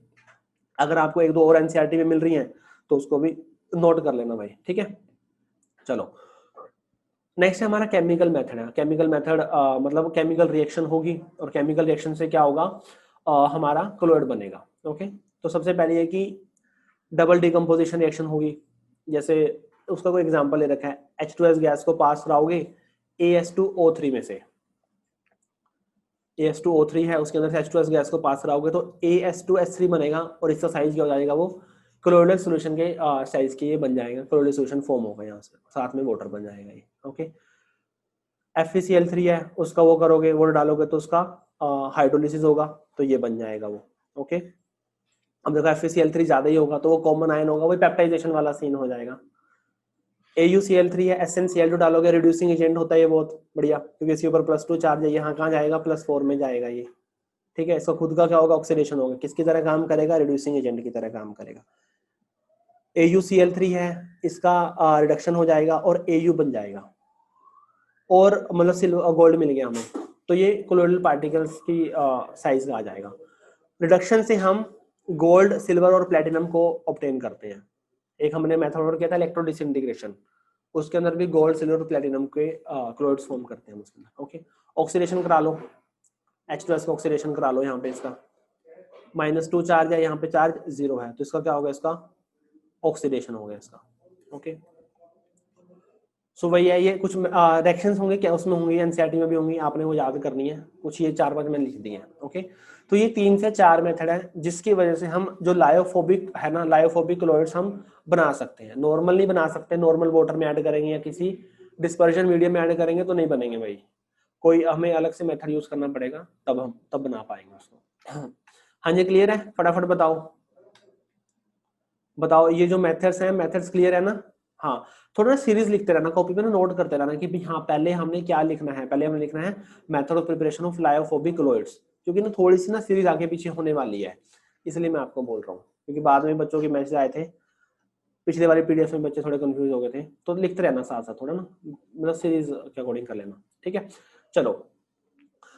अगर आपको 1-2 और एनसीईआरटी में मिल रही हैं तो उसको भी नोट कर लेना भाई। ठीक है, चलो नेक्स्ट है हमारा केमिकल मेथड है। केमिकल मेथड मतलब केमिकल रिएक्शन होगी और केमिकल रिएक्शन से क्या होगा, हमारा क्लोराइड बनेगा। ओके, तो सबसे पहले है कि डबल डिकम्पोजिशन रिएक्शन होगी। जैसे उसका कोई एग्जांपल ले रखा है, H2S गैस को पास कराओगे AS2O3 में से, AS2O3 है उसके अंदर से H2S गैस को पास कराओगे तो AS2S3 बनेगा और इसका साइज क्या हो जाएगा, वो क्लोराइडल सॉल्यूशन के साइज के ये बन जाएगा, क्लोराइडल सॉल्यूशन फॉर्म होगा यहाँ से, साथ में वाटर बन जाएगा ये। ओके, FeCl3 है उसका वो करोगे, वो डालोगे तो उसका हाइड्रोलिसिस होगा तो ये बन जाएगा वो। ओके, अब देखो FeCl3 ज्यादा ही होगा तो वो कॉमन आयन होगा, वही पेप्टाइजेशन वाला सीन हो जाएगा। AuCl3 है, SnCl2 डालोगे, रिड्यूसिंग एजेंट होता है ये बहुत बढ़िया, क्योंकि इसके ऊपर +2 चार्ज है, यहाँ कहाँ जाएगा +4 में जाएगा ये। ठीक है, इसका खुद का क्या होगा, ऑक्सीडेशन होगा, किसकी तरह काम करेगा, रिड्यूसिंग एजेंट की तरह काम करेगा। AuCl3 है, इसका रिडक्शन हो जाएगा और Au बन जाएगा, और मतलब सिल्वर गोल्ड मिल गया हमें, तो ये कोलोइडल पार्टिकल्स की साइज आ जाएगा। रिडक्शन से हम गोल्ड, सिल्वर और प्लेटिनम को ऑब्टेन करते हैं। एक हमने मेथड और किया था इलेक्ट्रो डिसइंटीग्रेशन, उसके अंदर भी गोल्ड, सिल्वर और प्लेटिनम के क्लोराइड्स फॉर्म करते हैं उसके अंदर। ओके, ऑक्सीडेशन करा लो, H2S का ऑक्सीडेशन करा लो, यहाँ पे इसका -2 चार्ज है, यहाँ पे चार्ज 0 है, तो इसका क्या होगा, इसका ऑक्सीडेशन हो गया इसका। ओके, सो वही है, ये कुछ रिएक्शंस होंगे क्या उसमें होंगी, एनसीईआरटी में भी होंगी, आपने वो याद करनी है, कुछ ये 4-5 मैंने लिख दिए हैं। ओके, तो ये 3 से 4 मेथड है जिसकी वजह से हम जो लायोफोबिक है ना, लायोफोबिक क्लोराइड्स हम बना सकते हैं। नॉर्मल नहीं बना सकते, नॉर्मल वाटर में ऐड करेंगे या किसी डिस्पर्जन मीडियम में ऐड करेंगे तो नहीं बनेंगे भाई, कोई हमें अलग से मेथड यूज करना पड़ेगा, तब हम तब बना पाएंगे उसको। हाँ जी, क्लियर है, फटाफट बताओ बताओ, ये जो मेथड्स हैं, मेथड्स क्लियर है ना। हाँ, थोड़ा ना सीरीज लिखते रहना, कॉपी पे ना नोट करते रहना कि हाँ पहले हमने क्या लिखना है, पहले हमें लिखना है method of preparation of lyophobic chlorides, क्योंकि ना थोड़ी सी ना सीरीज आगे पीछे होने वाली है, इसलिए मैं आपको बोल रहा हूँ, क्योंकि बाद में बच्चों के मैसेज आए थे पिछले वाली पीडीएफ में, बच्चे थोड़े कंफ्यूज हो गए थे, तो लिखते रहना साथ साथ थोड़ा ना, मतलब सीरीज के अकॉर्डिंग कर लेना। ठीक है, चलो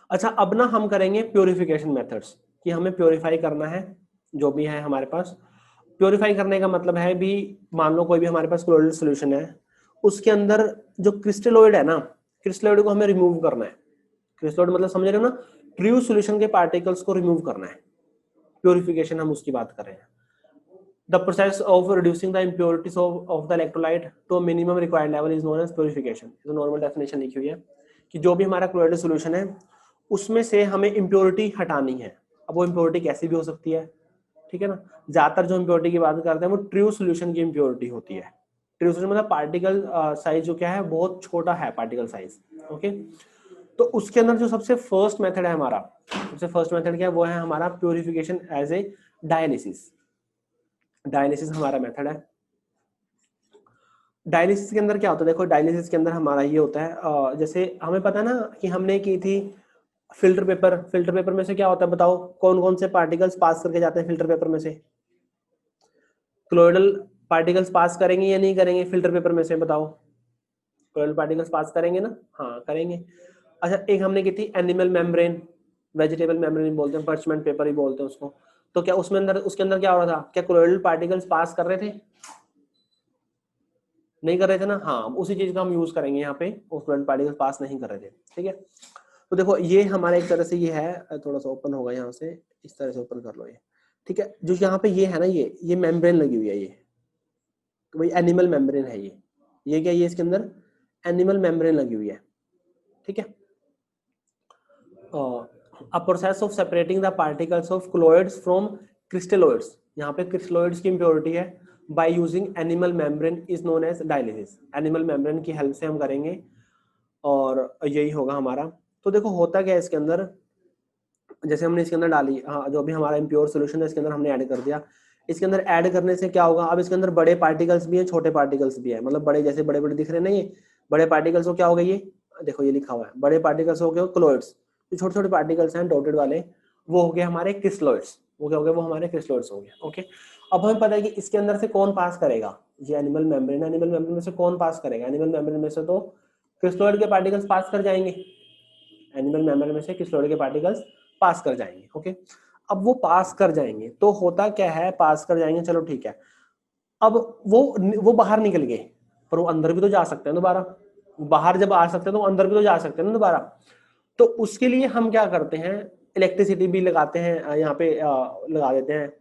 अच्छा, अब ना हम करेंगे प्योरिफिकेशन मेथड्स, कि हमें प्योरीफाई करना है जो भी है हमारे पास। प्योरीफाई करने का मतलब है भी, मान लो कोई भी हमारे पास क्लोराइड सॉल्यूशन है, उसके अंदर जो क्रिस्टलोइड है ना, क्रिस्टलोइड को हमें रिमूव करना है। क्रिस्टलोइड मतलब समझ रहे हो ना, ट्रू सॉल्यूशन के पार्टिकल्स को रिमूव करना है, प्योरिफिकेशन हम उसकी बात कर रहे हैं। The process of reducing the impurities of the electrolyte to a minimum required level is known as purification. तो नॉर्मल डेफिनेशन लिखी हुई है कि जो भी हमारा क्लोराइड सॉल्यूशन है उसमें से हमें इम्प्योरिटी हटानी है। अब वो इम्प्योरिटी कैसी भी हो सकती है, ठीक है ना, ज्यादातर जो इम्प्योरिटी की बात करते हैं वो ट्रू सॉल्यूशन की इम्प्योरिटी होती है। ट्रू सॉल्यूशन मतलब पार्टिकल साइज जो क्या है, बहुत छोटा है पार्टिकल साइज। ओके, तो उसके अंदर जो सबसे फर्स्ट मेथड है हमारा, सबसे फर्स्ट मेथड क्या है, वो है हमारा purification as a dialysis. Dialysis हमारा मेथड है। डायलिसिस के अंदर क्या होता है, देखो डायलिसिस के अंदर हमारा ये होता है, जैसे हमें पता है ना कि हमने की थी फिल्टर पेपर, फिल्टर पेपर में से क्या होता है बताओ, कौन कौन से पार्टिकल्स पास करके जाते हैं फिल्टर पेपर में से, क्लोइडल पार्टिकल्स पास करेंगे या नहीं करेंगे फिल्टर पेपर में से, बताओ, क्लोइडल पार्टिकल्स पास करेंगे ना, हाँ करेंगे। अच्छा, एक हमने की थी एनिमल मेम्ब्रेन, वेजिटेबल मेम्ब्रेन बोलते हैं, पर्चमेंट पेपर ही बोलते हैं उसको, तो क्या उसमें अंदर, उसके अंदर क्या हो रहा था, क्या क्लोइडल पार्टिकल्स पास कर रहे थे, नहीं कर रहे थे ना, हाँ उसी चीज का हम यूज करेंगे यहाँ पे, उस क्लोराइड पार्टिकल्स पास नहीं कर रहे थे। ठीक है, तो देखो ये हमारा एक तरह से ये है, थोड़ा सा ओपन होगा यहाँ से, इस तरह से ओपन कर लो ये। ठीक है, जो यहाँ पे ये है ना, ये मेम्ब्रेन लगी हुई है, ये तो भाई एनिमल मेम्ब्रेन है ये क्या, ये इसके अंदर एनिमल मेम्ब्रेन लगी हुई है। ठीक है, a process of separating the particles of colloids from crystalloids, यहाँ पे क्रिस्टलोइड्स की इम्प्योरिटी है, by using animal membrane is known as dialysis. Animal membrane की हेल्प से हम करेंगे और यही होगा हमारा। तो देखो होता क्या है इसके अंदर, जैसे हमने इसके अंदर डाली, हाँ जो भी हमारा इम्प्योर सोल्यूशन है इसके अंदर हमने ऐड कर दिया, इसके अंदर ऐड करने से क्या होगा, अब इसके अंदर बड़े पार्टिकल्स भी हैं, छोटे पार्टिकल्स भी हैं, मतलब बड़े जैसे बड़े बड़े दिख रहे हैं ना, ये बड़े पार्टिकल्स को क्या हो गए, ये देखो ये लिखा हुआ है, बड़े पार्टिकल्स हो गए क्लोइड्स, जो छोटे छोटे पार्टिकल्स हैं डॉटेड वाले वो हो गए हमारे क्रिस्टलोइड्स, वो क्या हो गए, वो हमारे क्रिस्टलोइड्स हो गए। ओके, अब हमें पता है कि इसके अंदर से कौन पास करेगा, ये एनिमल मेम्ब्रेन, एनिमल मेम्ब्रेन में से कौन पास करेगा, एनिमल मेम्ब्रेन में से तो क्रिस्टलोइड के पार्टिकल्स पास कर जाएंगे, एनिमल मेम्ब्रेन में से क्रिस्टलोइड के पार्टिकल्स पास कर जाएंगे। ओके, अब वो पास कर जाएंगे तो होता क्या है, पास कर जाएंगे चलो ठीक है, अब वो बाहर निकल गए, पर वो अंदर भी तो जा सकते हैं दोबारा, बाहर जब आ सकते हैं तो अंदर भी तो जा सकते हैं ना दोबारा। तो उसके लिए हम क्या करते हैं, इलेक्ट्रिसिटी भी लगाते हैं यहाँ पे, लगा देते हैं।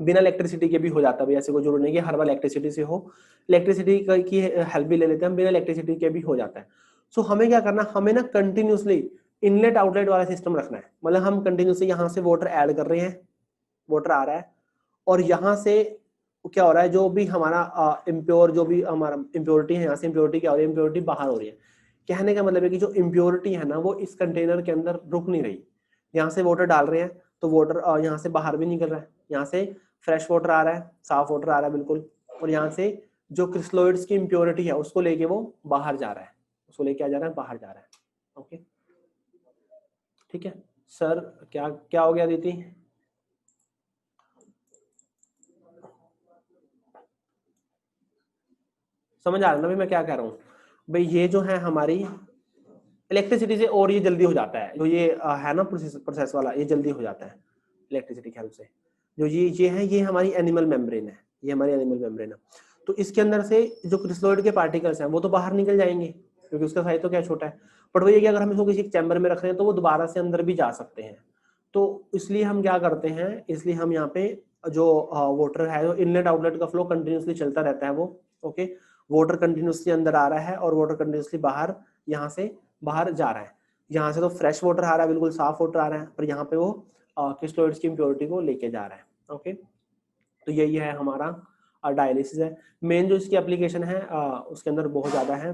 बिना इलेक्ट्रिसिटी के भी हो जाता है भाई, ऐसे कोई जरूरी नहीं कि हर बार इलेक्ट्रिसिटी से हो, इलेक्ट्रिसिटी की हेल्प भी ले लेते हैं, बिना इलेक्ट्रिसिटी के भी हो जाता है। सो हमें क्या करना, हमें ना कंटिन्यूसली इनलेट आउटलेट वाला सिस्टम रखना है। मतलब हम कंटिन्यूसली यहाँ से वाटर ऐड कर रहे हैं, वाटर आ रहा है, और यहाँ से क्या हो रहा है, जो भी हमारा इम्प्योर, जो भी हमारा इम्प्योरिटी है, यहाँ से इम्प्योरिटी क्या हो रही है, इम्प्योरिटी बाहर हो रही है। कहने का मतलब है कि जो इम्प्योरिटी है ना वो इस कंटेनर के अंदर रुक नहीं रही। यहाँ से वाटर डाल रहे हैं तो वाटर यहाँ से बाहर भी निकल रहा है, यहाँ से फ्रेश वाटर आ रहा है, साफ वाटर आ रहा है बिल्कुल, और यहाँ से जो क्रिस्टलोइड्स की इम्प्योरिटी है उसको लेके वो बाहर जा रहा है, उसको लेके आ जा रहा है, बाहर जा रहा है। ओके ठीक है सर, क्या क्या हो गया दीदी? समझ आ रहा है ना भाई मैं क्या कह रहा हूँ? भाई ये जो है हमारी इलेक्ट्रिसिटी से, और ये जल्दी हो जाता है, जो ये है ना प्रोसेस वाला, ये जल्दी हो जाता है इलेक्ट्रिसिटी की हेल्प से। जो ये है, ये हमारी एनिमल मेम्ब्रेन है, ये हमारी एनिमल मेम्ब्रेन है। तो इसके अंदर से जो क्रिस्टलोइड के पार्टिकल्स हैं वो तो बाहर निकल जाएंगे, क्योंकि उसका साइज तो क्या छोटा है। बट वही है कि अगर हम इसको किसी चैम्बर में रख रहे हैं तो वो दोबारा से अंदर भी जा सकते हैं। तो इसलिए हम क्या करते हैं, इसलिए हम यहाँ पे जो वाटर है, जो इनलेट आउटलेट का फ्लो कंटिन्यूसली चलता रहता है वो। ओके, वाटर कंटिन्यूसली अंदर आ रहा है और वाटर कंटिन्यूसली बाहर, यहाँ से बाहर जा रहा है। यहाँ से तो फ्रेश वाटर आ रहा है, बिल्कुल साफ वाटर आ रहा है, पर यहाँ पे वो क्रिस्टलोइड्स की इम्प्योरिटी को लेके जा रहा है। ओके, तो यही है हमारा डायलिसिस है। मेन जो इसकी एप्लीकेशन है उसके अंदर बहुत ज़्यादा है।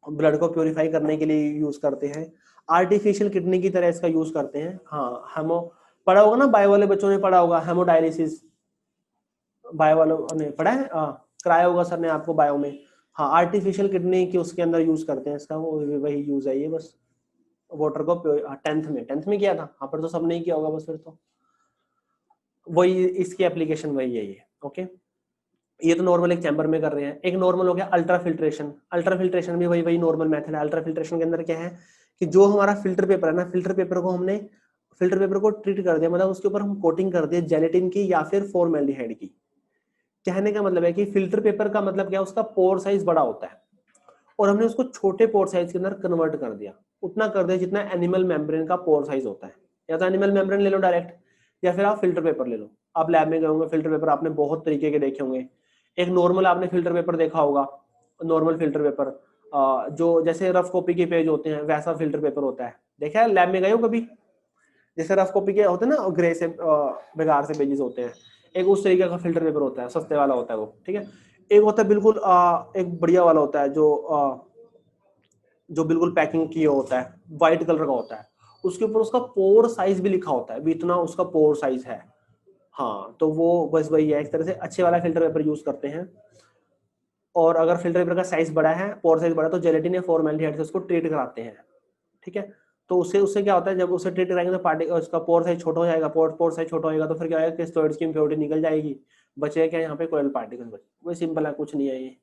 ब्लड को प्योरीफाई करने के लिए यूज करते हैं, आर्टिफिशियल किडनी की तरह इसका यूज करते हैं। हाँ, हेमो पढ़ा होगा ना, बायो वाले बच्चों ने पढ़ा होगा हेमोडायलिसिस, बायो वालों ने पढ़ा है, कराया होगा सर ने आपको बायो में। हाँ, आर्टिफिशियल किडनी की उसके अंदर यूज करते हैं इसका, वो वही यूज है ये बस। वाटर को 10th में किया था, हाँ पर तो सब नहीं किया होगा बस, फिर तो वही इसकी एप्लीकेशन वही है ये। ओके, ये तो नॉर्मल एक चैम्बर में कर रहे हैं। एक नॉर्मल हो गया अल्ट्रा फिल्ट्रेशन। अल्ट्रा फिल्ट्रेशन भी वही नॉर्मल मेथड है। अल्ट्रा फिल्ट्रेशन के अंदर क्या है कि जो हमारा फिल्टर पेपर है ना, फिल्टर पेपर को हमने, फिल्टर पेपर को ट्रीट कर दिया, मतलब उसके ऊपर हम कोटिंग कर दिया जेलेटिन की या फिर फॉर्मेल्डिहाइड की। कहने का मतलब है कि फिल्टर पेपर का मतलब क्या है, उसका पोर साइज बड़ा होता है, और हमने उसको छोटे पोर साइज के अंदर कन्वर्ट कर दिया, उतना कर दिया जितना एनिमल मेम्ब्रेन का पोर साइज होता है। या तो एनिमल मेम्ब्रेन ले लो डायरेक्ट, या फिर आप फिल्टर पेपर ले लो। आप लैब में गए होंगे, फिल्टर पेपर आपने बहुत तरीके के देखे होंगे। एक नॉर्मल आपने फिल्टर पेपर देखा होगा, नॉर्मल फिल्टर पेपर जो जैसे रफ कॉपी के पेज होते हैं वैसा फिल्टर पेपर होता है। देखा है लैब में गए हो कभी? जैसे रफ कॉपी के होते हैं ना, ग्रे से बेकार से पेजेस होते हैं, एक उस तरीके का फिल्टर पेपर होता है, सस्ते वाला होता है वो। ठीक है, एक होता है बिल्कुल एक बढ़िया वाला होता है, जो बिल्कुल पैकिंग किया होता है, व्हाइट कलर का होता है, उसके ऊपर उसका पोर साइज भी लिखा होता है, भी इतना उसका पोर साइज है। हाँ, तो वो बस वही है, एक तरह से अच्छे वाला फिल्टर पेपर यूज करते हैं। और अगर फिल्टर पेपर का साइज बड़ा है, पोर साइज बड़ा, तो जेलेटिन या फॉर्मेल्डिहाइड से उसको ट्रीट कराते हैं। ठीक है, तो उससे उससे क्या होता है, जब उसे ट्रीट कराएंगे तो पार्टिकल, उसका पोर साइज छोटा हो जाएगा, पोर साइज छोटा होएगा तो फिर क्या होगा, क्रिस्टलोइड्स की इम्प्योरिटी निकल जाएगी, बचेगा क्या यहाँ पे, कोयल पार्टिकल्स बचे। वही सिंपल है, कुछ नहीं है ये।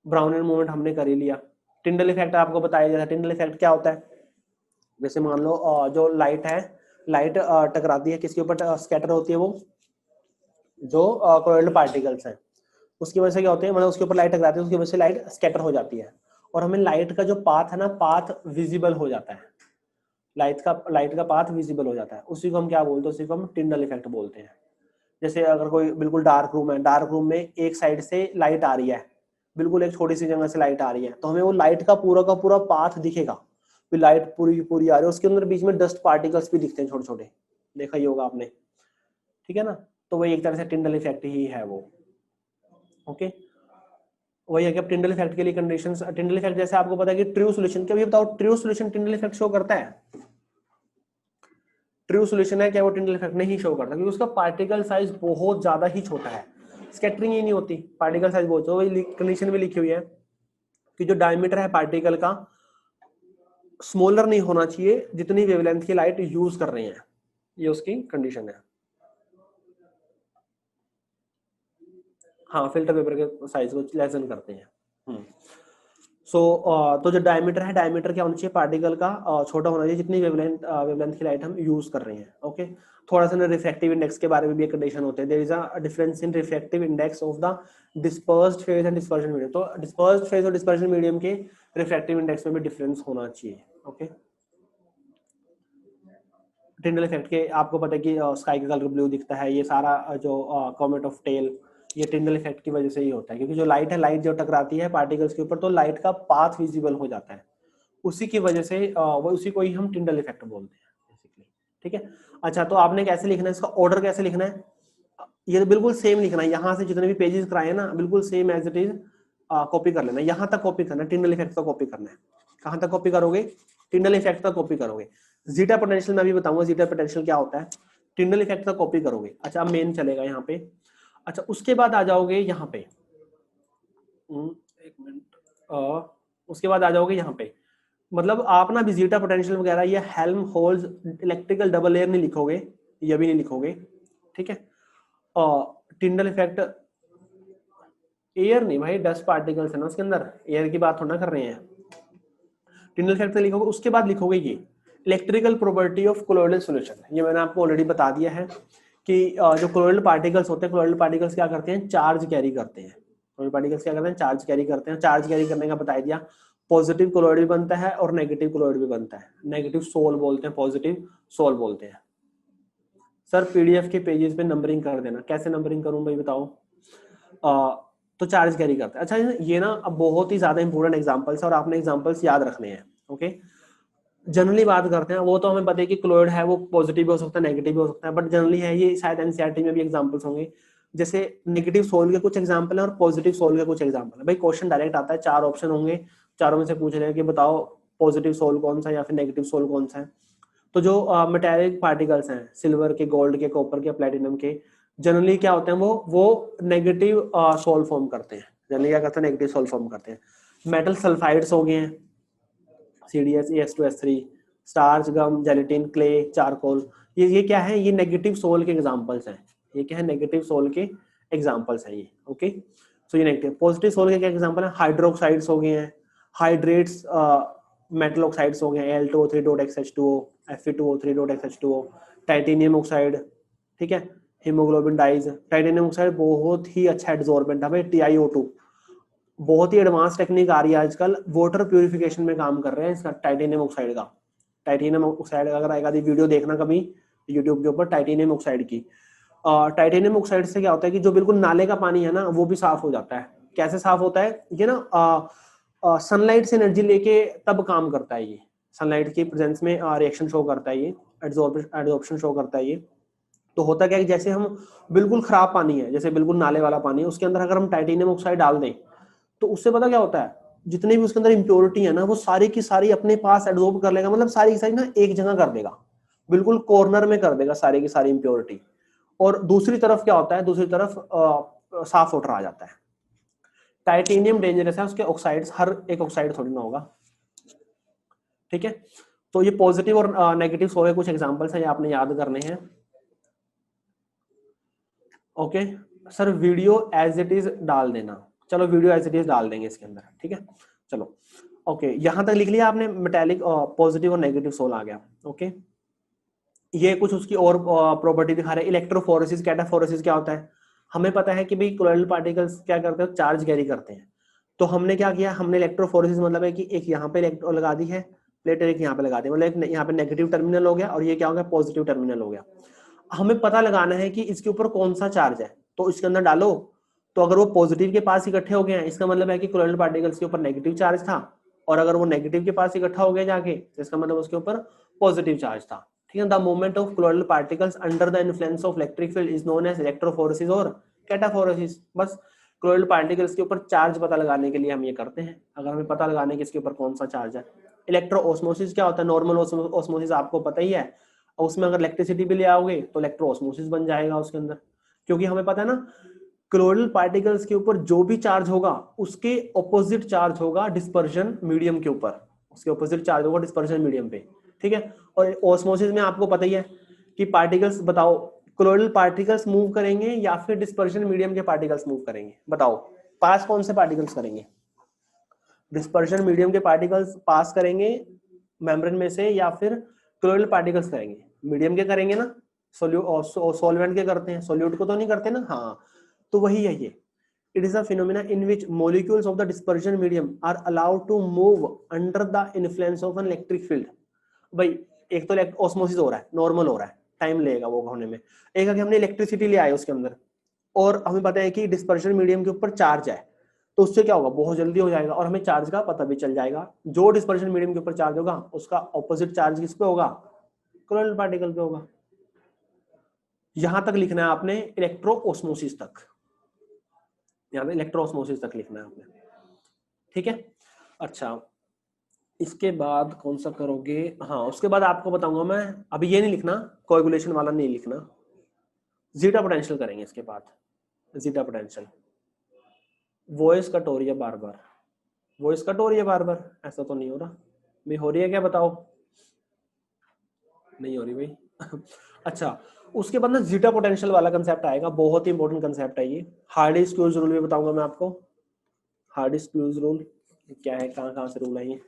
ब्राउनियर मूवमेंट हमने कर ही लिया। टिंडल इफेक्ट आपको बताया गया था। टिंडल इफेक्ट क्या होता है, जैसे मान लो जो लाइट है, लाइट टकराती है किसके ऊपर, स्कैटर होती है वो, जो कोयल्ड पार्टिकल्स हैं, उसकी वजह से क्या होती है, मतलब उसके ऊपर लाइट टकराती है, उसकी वजह से लाइट स्कैटर हो जाती है, और हमें लाइट का जो पाथ है ना, पाथ विजिबल हो जाता है, लाइट का पाथ विजिबल हो जाता है, उसी को हम क्या बोलते हैं, उसी को हम टिंडल इफेक्ट बोलते हैं। जैसे अगर कोई बिल्कुल डार्क रूम है, डार्क रूम में एक साइड से लाइट आ रही है, बिल्कुल एक छोटी सी जगह से लाइट आ रही है, तो हमें वो लाइट का पूरा पाथ दिखेगा, फिर लाइट पूरी पूरी आ रही है, उसके अंदर बीच में डस्ट पार्टिकल्स भी दिखते हैं छोटे छोटे, देखा ही होगा आपने। ठीक है ना, तो वही एक तरह से टिंडल इफेक्ट ही है वो। ओके, वही है कि अब टिंडल इफेक्ट के लिए कंडीशंस, टिंडल इफेक्ट जैसे आपको पता है कि ट्रू सॉल्यूशन, क्या बताओ, true solution Tyndall effect show करता है? ट्रू सॉल्यूशन है क्या वो टिंडल इफेक्ट नहीं शो करता, क्योंकि उसका पार्टिकल साइज बहुत ज्यादा ही छोटा है, स्कैटरिंग ही नहीं होती, पार्टिकल साइज बहुत, वही कंडीशन भी लिखी हुई है कि जो डायमीटर है पार्टिकल का स्मॉलर नहीं होना चाहिए जितनी वेवलेंथ की लाइट यूज कर रहे हैं, ये उसकी कंडीशन है। हाँ, फिल्टर पेपर के साइज को लेसन करते हैं। सो तो जो डायमीटर है, डायमीटर क्या होना चाहिए पार्टिकल का, छोटा होना चाहिए जितनी वेवलेंथ की लाइट हम यूज कर रहे हैं। ओके, थोड़ा सा ना रिफ्रैक्टिव इंडेक्स के बारे में भी एक कंडीशन होते हैं। There is a difference in refractive index of the dispersed phase and dispersion medium. तो डिस्पर्स्ड फेज और डिस्पर्शन मीडियम के रिफ्रैक्टिव इंडेक्स में भी डिफरेंस होना चाहिए। ओके, टिंडल इफेक्ट के आपको पता है कि स्काई का कलर ब्लू दिखता है, ये सारा जो कॉमेट ऑफ टेल, ये टिंडल इफेक्ट की वजह से ही होता है, क्योंकि जो लाइट है, लाइट जो टकराती है पार्टिकल्स के ऊपर तो लाइट का पाथ विजिबल हो जाता है, उसी की वजह से वो उसी को ही हम टिंडल इफेक्ट बोलते हैं बेसिकली। ठीक है, अच्छा तो आपने कैसे लिखना है, इसका ऑर्डर कैसे लिखना है, ये तो बिल्कुल सेम लिखना है, यहाँ से जितने भी पेजेस कराए ना बिल्कुल same as it is copy कर लेना, यहाँ तक कॉपी करना है, टिंडल इफेक्ट का कॉपी करना है। कहाँ तक कॉपी करोगे, टिंडल इफेक्ट का कॉपी करोगे। जीटा पोटेंशियल मैं भी बताऊंगा जीटा पोटेंशियल क्या होता है, टिंडल इफेक्ट का कॉपी करोगे। अच्छा अब मेन चलेगा यहाँ पे। अच्छा उसके बाद आ जाओगे यहाँ पे, एक मिनट, उसके बाद आ जाओगे यहाँ पे, मतलब आप ना जीटा पोटेंशियल वगैरह ये helm holes electrical double layer नहीं लिखोगे, ये भी नहीं लिखोगे। ठीक है, टिंडल इफेक्ट, एयर नहीं भाई, डस्ट पार्टिकल्स है ना उसके अंदर, एयर की बात थोड़ा ना कर रहे हैं। टिंडल इफेक्ट लिखोगे, उसके बाद लिखोगे ये electrical property of colloidal solution. ये मैंने आपको ऑलरेडी बता दिया है कि जो कोलोइडल पार्टिकल्स होते हैं, कोलोइडल पार्टिकल्स क्या करते हैं, चार्ज कैरी करते हैं। कोलोइडल पार्टिकल्स क्या करते हैं, चार्ज कैरी करते हैं। चार्ज कैरी करने का बता दिया, पॉजिटिव कोलोइड भी बनता है और नेगेटिव कोलोइड भी बनता है। नेगेटिव सोल बोलते हैं, पॉजिटिव सोल बोलते हैं। सर पीडीएफ के पेजेस पे नंबरिंग कर देना, कैसे नंबरिंग करूं भाई बताओ। तो चार्ज कैरी करता है। अच्छा ये ना अब बहुत ही ज्यादा इंपॉर्टेंट एग्जांपल्स है और आपने एग्जांपल्स याद रखने हैं। ओके, जनरली बात करते हैं, वो तो हमें पता है कि क्लोराइड है वो पॉजिटिव भी हो सकता है नेगेटिव भी हो सकता है, बट जनरली है ये शायद एनसीईआरटी में भी एग्जांपल्स होंगे। जैसे नेगेटिव सोल के कुछ एग्जांपल है और पॉजिटिव सोल के कुछ एग्जांपल है। भाई क्वेश्चन डायरेक्ट आता है, 4 ऑप्शन होंगे, चारों में से पूछ रहे हैं कि बताओ पॉजिटिव सोल कौन सा है या फिर नेगेटिव सोल कौन सा है। तो जो मेटेलिक पार्टिकल्स हैं, सिल्वर के, गोल्ड के, कॉपर के, प्लेटिनम के, जनरली क्या होते हैं, वो नेगेटिव सोल फॉर्म करते हैं। जनरली क्या करते हैं, नेगेटिव सोल फॉर्म करते हैं। मेटल सल्फाइड्स हो गए हैं, CDS, EX2S3, स्टार्च, गम, जेलेटिन, क्ले, चारकोल, ये क्या है, ये नेगेटिव सोल के एग्जांपल्स हैं। ये क्या है, नेगेटिव सोल के एग्जांपल्स हैं ये। ओके, सो ये नेगेटिव। पॉजिटिव सोल के क्या एग्जांपल है, हाइड्रोक्साइड्स हो गए हैं, हाइड्रेट्स, मेटल ऑक्साइड्स हो गए हैं, Al2O3.XH2O, Fe2O3.XH2O, टाइटेनियम ऑक्साइड। ठीक है, हीमोग्लोबिन डाइज, टाइटेनियम ऑक्साइड बहुत ही अच्छा एडसॉर्बेंट है भाई, TiO2 बहुत ही एडवांस टेक्निक आ रही है आजकल, वाटर प्यूरिफिकेशन में काम कर रहे हैं इसका, टाइटेनियम ऑक्साइड का। टाइटेनियम ऑक्साइड अगर आएगा वीडियो देखना कभी यूट्यूब के ऊपर टाइटेनियम ऑक्साइड की। टाइटेनियम ऑक्साइड से क्या होता है कि जो बिल्कुल नाले का पानी है ना वो भी साफ हो जाता है। कैसे साफ होता है ये ना, सनलाइट से एनर्जी लेके तब काम करता है ये, सनलाइट की प्रेजेंस में रिएक्शन शो करता है ये, एडजॉर्प्शन शो करता है ये। तो होता क्या है, जैसे हम बिल्कुल खराब पानी है, जैसे बिल्कुल नाले वाला पानी है, उसके अंदर अगर हम टाइटेनियम ऑक्साइड डाल दें तो उससे पता क्या होता है, जितने भी उसके अंदर इम्प्योरिटी है ना वो सारी की सारी अपने पास एब्जॉर्ब कर लेगा, मतलब सारी की सारी ना एक जगह कर देगा, बिल्कुल कॉर्नर में कर देगा सारी की सारी इम्प्योरिटी। और दूसरी तरफ क्या होता है, दूसरी तरफ साफ वाटर आ जाता है। टाइटेनियम डेंजरस है, उसके ऑक्साइड्स हर एक ऑक्साइड थोड़ी ना होगा। ठीक है, तो ये पॉजिटिव और नेगेटिव सोए कुछ एग्जांपल्स हैं, ये आपने याद करने हैं। Okay sir, video as it is डाल देना, चलो वीडियो एज इट इज डाल देंगे इसके अंदर। ठीक है, चलो ओके, यहां तक लिख लिया आपने, मेटालिक पॉजिटिव और नेगेटिव सोल आ गया। ओके, ये कुछ उसकी और प्रॉपर्टी दिखा रहे हैं। इलेक्ट्रोफोरेसिस, कैटाफोरेसिस क्या होता है, हमें पता है कि भाई कोलोइडल पार्टिकल्स क्या करते हैं, चार्ज कैरी करते हैं। तो हमने क्या किया, हमने इलेक्ट्रोफोरेसिस मतलब है कि एक यहाँ पे इलेक्ट्रो लगा दी है प्लेट, एक यहाँ पे लगा दी, मतलब एक यहाँ पे नेगेटिव टर्मिनल हो गया और ये क्या हो गया, पॉजिटिव टर्मिनल हो गया। हमें पता लगाना है कि इसके ऊपर कौन सा चार्ज है, तो इसके अंदर डालो, तो अगर वो पॉजिटिव के पास इकट्ठे हो गए हैं इसका मतलब है कि कोलोइडल पार्टिकल्स के ऊपर नेगेटिव चार्ज था, और अगर वो नेगेटिव के पास इकट्ठा हो गया जाके तो इसका मतलब उसके ऊपर पॉजिटिव चार्ज था। ठीक है, the movement of colloidal particles under the influence of electric field is known as electrophoresis और कैटाफोरेसिस। बस कोलोइडल पार्टिकल्स के ऊपर चार्ज पता लगाने के लिए हम ये करते हैं, अगर हमें पता लगाने के इसके ऊपर कौन सा चार्ज है। इलेक्ट्रो ऑस्मोसिस क्या होता है, नॉर्मल ऑस्मोसिस आपको पता ही है, उसमें अगर इलेक्ट्रिसिटी भी ले आओगे तो इलेक्ट्रो ऑस्मोसिस बन जाएगा उसके अंदर, क्योंकि हमें पता है ना कोलोइडल पार्टिकल्स के ऊपर जो भी चार्ज होगा उसके ऑपोजिट चार्ज होगा डिस्पर्जन मीडियम के ऊपर, उसके ऑपोजिट चार्ज होगा डिस्पर्जन मीडियम पे। ठीक है, और ऑस्मोसिस में आपको पता ही है कि पार्टिकल्स, बताओ कोलोइडल पार्टिकल्स मूव करेंगे या फिर डिस्पर्जन मीडियम के पार्टिकल्स मूव करेंगे, बताओ पास कौन से पार्टिकल्स करेंगे। डिस्पर्शन मीडियम के पार्टिकल्स पास करेंगे मेम्ब्रेन में से या फिर क्लोइडल पार्टिकल्स करेंगे? मीडियम के करेंगे ना, सॉल्वेंट के करते हैं, सॉल्यूट को तो नहीं करते ना। हाँ, तो वही है ये। It is a phenomena in which molecules of the dispersion medium are allowed to move under the influence of an electric field. भाई एक तो ऑस्मोसिस हो रहा है, नॉर्मल हो रहा है, टाइम लगेगा वो होने में। एक है कि हमने इलेक्ट्रिसिटी ले आए उसके अंदर, और हमें पता है कि डिस्पर्शन मीडियम के ऊपर चार्ज है, तो उससे क्या होगा, बहुत जल्दी हो जाएगा और हमें चार्ज का पता भी चल जाएगा। जो डिस्पर्शन मीडियम के ऊपर चार्ज होगा उसका ऑपोजिट चार्ज किस पे होगा, कोलोइडल पार्टिकल पे होगा। यहां तक लिखना है आपने इलेक्ट्रो ऑस्मोसिस तक, यहाँ पे इलेक्ट्रोऑस्मोसिस तक लिखना है आपने, ठीक है। अच्छा, इसके बाद कौन सा करोगे? हाँ, उसके बाद आपको बताऊंगा मैं, अभी ये नहीं लिखना, कोएगुलेशन वाला नहीं लिखना, जीटा पोटेंशियल करेंगे इसके बाद। जीटा पोटेंशियल, वॉइस कट हो रही है बार बार, वॉइस कट हो रही है बार बार, ऐसा तो नहीं हो रहा भाई? हो रही है क्या, बताओ? नहीं हो रही भाई। अच्छा, उसके बाद ना जीटा पोटेंशियल वाला कंसेप्ट आएगा, बहुत ही इंपॉर्टेंट कंसेप्ट है ये। हार्डी-स्क्यूज रूल भी बताऊंगा मैं आपको। हार्डी-स्क्यूज रूल क्या है, कहाँ से रूल है ये?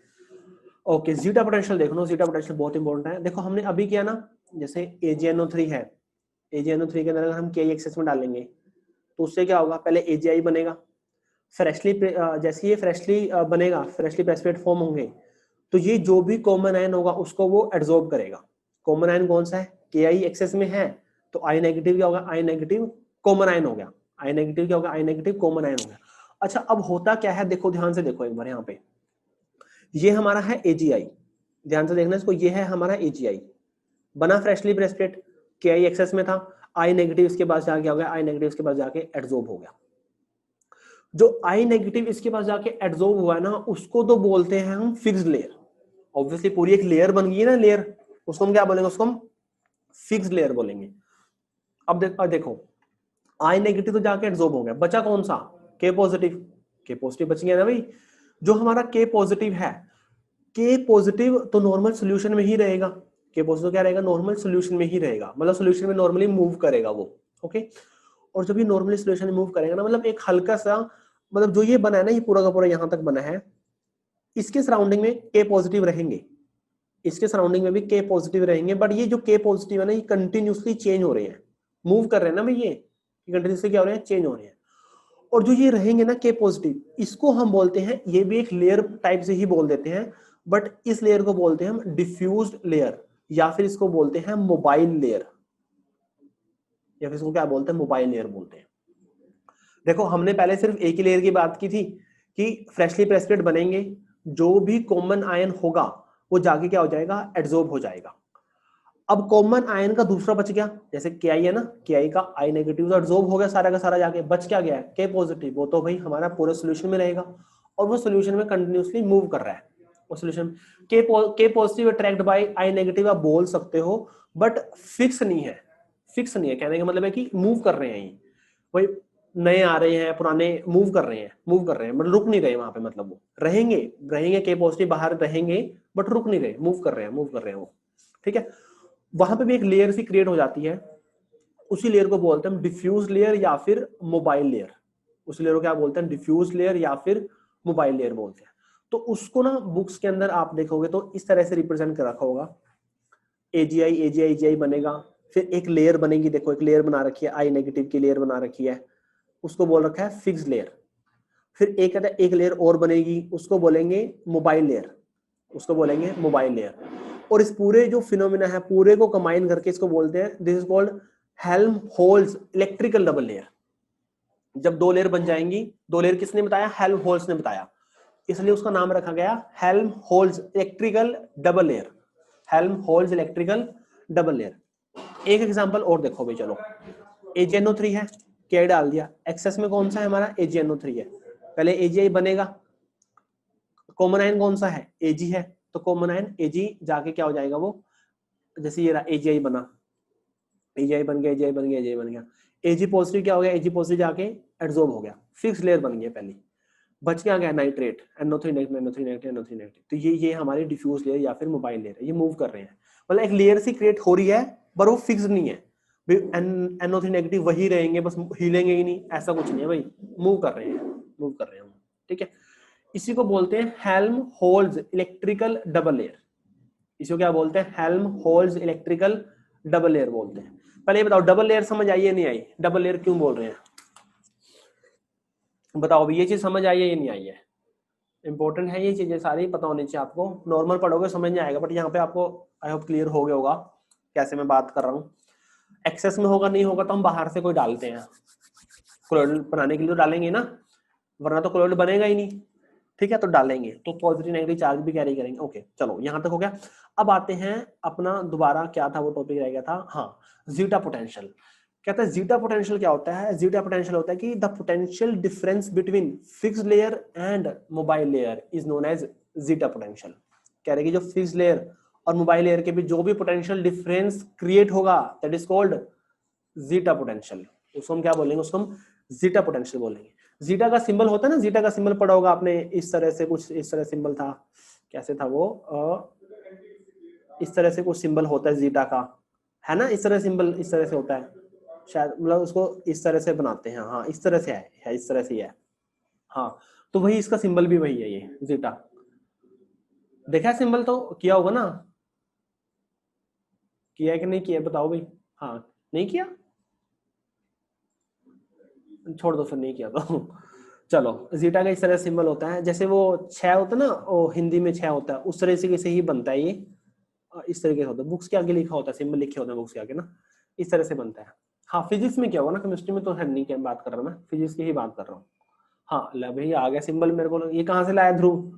ओके, जीटा पोटेंशियल देख लो, जीटा पोटेंशियल बहुत इंपॉर्टेंट है। देखो हमने अभी किया ना, जैसे AgNO3 है, AgNO3 के अंदर अगर हम Ke एक्सेस में डालेंगे तो उससे क्या होगा, पहले AgI बनेगा, फ्रेशली जैसे ये फ्रेशली बनेगा, फ्रेशली प्रेसिपिटेट फॉर्म होंगे, तो ये जो भी कॉमन आयन होगा उसको वो एब्जॉर्ब करेगा। कॉमन आयन कौन सा है, Ki एक्सेस में है, तो I नेगेटिव क्या होगा, I नेगेटिव कॉमन आयन हो गया, I नेगेटिव क्या होगा, I नेगेटिव कॉमन आयन हो गया। अच्छा, अब होता क्या है, देखो ध्यान से देखो एक बार, यहाँ पे ये हमारा है AgI, ध्यान से देखना इसको, ये है हमारा AgI, बना फ्रेशली प्रेसिपिटेट, Ki एक्सेस में था, I नेगेटिव इसके पास जाके हो गया, I नेगेटिव इसके पास जाके एब्जॉर्ब हो गया। जो I नेगेटिव इसके पास जाके एब्जॉर्ब हुआ है ना, उसको तो बोलते हैं हम फिक्स्ड लेयर। ऑब्वियसली पूरी एक लेयर बन गई है ना लेयर, उसको हम क्या बोलेंगे, उसको हम फिक्स्ड लेयर बोलेंगे। अब देखो I नेगेटिव तो जाके एब्जॉर्ब हो गया, बचा कौन सा, K पॉजिटिव। K पॉजिटिव बच गया ना भाई। जो हमारा K पॉजिटिव है, K पॉजिटिव तो नॉर्मल सॉल्यूशन में ही रहेगा, K पॉजिटिव क्या रहेगा, नॉर्मल सॉल्यूशन में ही रहेगा, मतलब सॉल्यूशन में नॉर्मली मूव करेगा वो, ओके। और जब ये नॉर्मली सॉल्यूशन में मूव करेगा ना, मतलब एक हल्का सा, मतलब जो ये बना है ना, ये पूरा का पूरा यहां तक बना है, इसके सराउंडिंग में K पॉजिटिव रहेंगे, इसके सराउंडिंग में भी K पॉजिटिव रहेंगे, बट ये जो K पॉजिटिव है ना, ये कंटिन्यूसली चेंज हो रहे हैं, मूव कर रहे हैं ना भाई, ये कंटिन्यूसली क्या हो रहे हैं, चेंज हो रहे हैं। और जो ये रहेंगे ना K पॉजिटिव, इसको हम बोलते हैं, ये भी एक लेयर टाइप से ही बोल देते हैं, बट इस लेयर को बोलते हैं हम डिफ्यूज्ड लेयर, या फिर इसको बोलते हैं मोबाइल लेयर, या फिर इसको क्या बोलते हैं, मोबाइल लेयर बोलते हैं। देखो हमने पहले सिर्फ एक ही लेयर की बात की थी कि फ्रेशली प्रेसिपिटेट बनेंगे, जो भी कॉमन आयन होगा वो जाके क्या हो जाएगा, एब्जॉर्ब हो जाएगा। अब कॉमन आयन का दूसरा बच गया, जैसे Ki है ना, Ki का I नेगेटिव तो एब्जॉर्ब हो गया सारा का सारा जाके, बच क्या गया, K पॉजिटिव, वो तो भाई हमारा पूरे सॉल्यूशन में रहेगा और वो सॉल्यूशन में कंटिन्यूसली मूव कर रहा है। वो solution K positive attract by I negative आप बोल सकते हो, बट फिक्स नहीं है, फिक्स नहीं है, कहने का मतलब है कि मूव कर रहे हैं ये, भाई नए आ रहे हैं, पुराने मूव कर रहे हैं, मतलब रुक नहीं रहे वहां पे, मतलब वो रहेंगे K पॉजिटिव बाहर रहेंगे, बट रुक नहीं रहे, मूव कर रहे हैं वो, ठीक है। वहां पे भी एक लेयर सी क्रिएट हो जाती है, उसी लेयर को बोलते हैं डिफ्यूज लेयर या फिर मोबाइल लेयर। उस लेयर को क्या बोलते हैं, डिफ्यूज लेयर या फिर मोबाइल लेयर बोलते हैं। तो उसको ना बुक्स के अंदर आप देखोगे तो इस तरह से रिप्रेजेंट कर रखा होगा, AgI बनेगा, फिर एक लेयर बनेगी, देखो एक लेयर बना रखी है, I नेगेटिव की लेयर बना रखी है, उसको बोल रखा है फिक्स्ड लेयर। फिर एक लेयर और बनेगी, उसको बोलेंगे मोबाइल लेयर, उसको बोलेंगे मोबाइल लेयर। और इस पूरे जो फिनोमिना है, पूरे को कंबाइन करके इसको बोलते हैं, this is called Helmholtz electrical double layer. जब दो लेयर बन जाएंगी, दो लेयर किसने बताया, हेल्महोल्ट्ज ने बताया, इसलिए उसका नाम रखा गया Helmholtz electrical double layer, Helmholtz electrical double layer. एक एग्जांपल और देखो भाई, चलो AgNO3 है, क्या डाल दिया, एक्सेस में कौन सा है हमारा, AgNO3 है, पहले AgI बनेगा, कॉमन आयन कौन सा है, Ag है, तो कॉमन आयन Ag जाके क्या हो जाएगा वो, जैसे ये रहा AgI बना, AgI बन गया, Ag पॉजिटिव क्या हो गया, Ag पॉजिटिव जाके एब्जॉर्ब हो गया, फिक्स लेयर बन गई पहली, बच क्या गया, नाइट्रेट, NO3 नेगेटिव। तो ये हमारी डिफ्यूज लेयर या फिर मोबाइल लेयर है, ये मूव कर रहे हैं, मतलब एक लेयर सी क्रिएट हो रही है, पर वो फिक्स नहीं है, NO3 नेगेटिव वही रहेंगे, बस हिलेंगे ही नहीं, ऐसा कुछ नहीं है भाई, मूव कर रहे हैं, ठीक है। इसी को बोलते हैं हेल्महोल्ट्ज इलेक्ट्रिकल डबल लेयर। इसको क्या बोलते हैं? हेल्महोल्ट्ज इलेक्ट्रिकल डबल लेयर बोलते हैं। पहले ये बताओ डबल लेयर समझ आई है नहीं आई? डबल लेयर क्यों बोल रहे हैं बताओ भी, ये चीज समझ आई है या नहीं आई है? इंपॉर्टेंट है ये चीजें सारी, पता होनी चाहिए आपको। नॉर्मल पढ़ोगे समझ नहीं आएगा, बट यहाँ पे आपको आई होप क्लियर हो गया होगा कैसे मैं बात कर रहा हूँ। एक्सेस में होगा नहीं होगा तो हम बाहर से कोई डालते हैं, कोलोइडल बनाने के लिए तो डालेंगे ना, वरना तो कोलोइडल बनेगा ही नहीं। ठीक है, तो डालेंगे तो पॉजिटिव नेगेटिव चार्ज भी कैरी करेंगे। ओके चलो यहाँ तक हो गया। अब आते हैं अपना दोबारा, क्या था वो टॉपिक रह गया था, हाँ जीटा पोटेंशियल। कहता है जीटा पोटेंशियल क्या होता है? जीटा पोटेंशियल होता है कि the potential difference between fixed layer and mobile layer is known as zeta potential. कह रहे कि जो फिक्स्ड लेयर और मोबाइल लेयर के बीच जो भी पोटेंशियल डिफरेंस क्रिएट होगा that is called zeta potential. उसको हम क्या बोलेंगे? उसको हम जीटा पोटेंशियल बोलेंगे। जीटा का सिंबल होता है ना, जीटा का सिंबल पढ़ा होगा आपने, इस तरह से कुछ, इस तरह सिंबल था, कैसे था वो, इस तरह से कुछ सिंबल होता है जीटा का, है ना, इस तरह सिंबल इस तरह से होता है शायद, मतलब उसको इस तरह से बनाते हैं, हाँ इस तरह से है इस तरह से ही है, हाँ तो वही इसका सिंबल भी वही है ये जीटा। देखा सिंबल तो किया होगा ना, किया है कि नहीं किया बताओ भाई? हाँ नहीं किया, छोड़ दो फिर नहीं किया तो चलो जीटा का इस तरह सिंबल होता है, जैसे वो छह होता है ना, वो हिंदी में छह होता है, उस तरह से ही बनता है ये, इस तरीके से होता है, बुक्स के आगे लिखा होता है, सिंबल लिखे होते हैं बुक्स के आगे ना, इस तरह से बनता है। हाँ फिजिक्स में क्या होगा ना, केमिस्ट्री में तो है नहीं, क्या बात कर रहा हूँ मैं, फिजिक्स की ही बात कर रहा हूँ। हाँ ले भाई आ गया सिंबल मेरे को, ये कहाँ से लाया ध्रुव?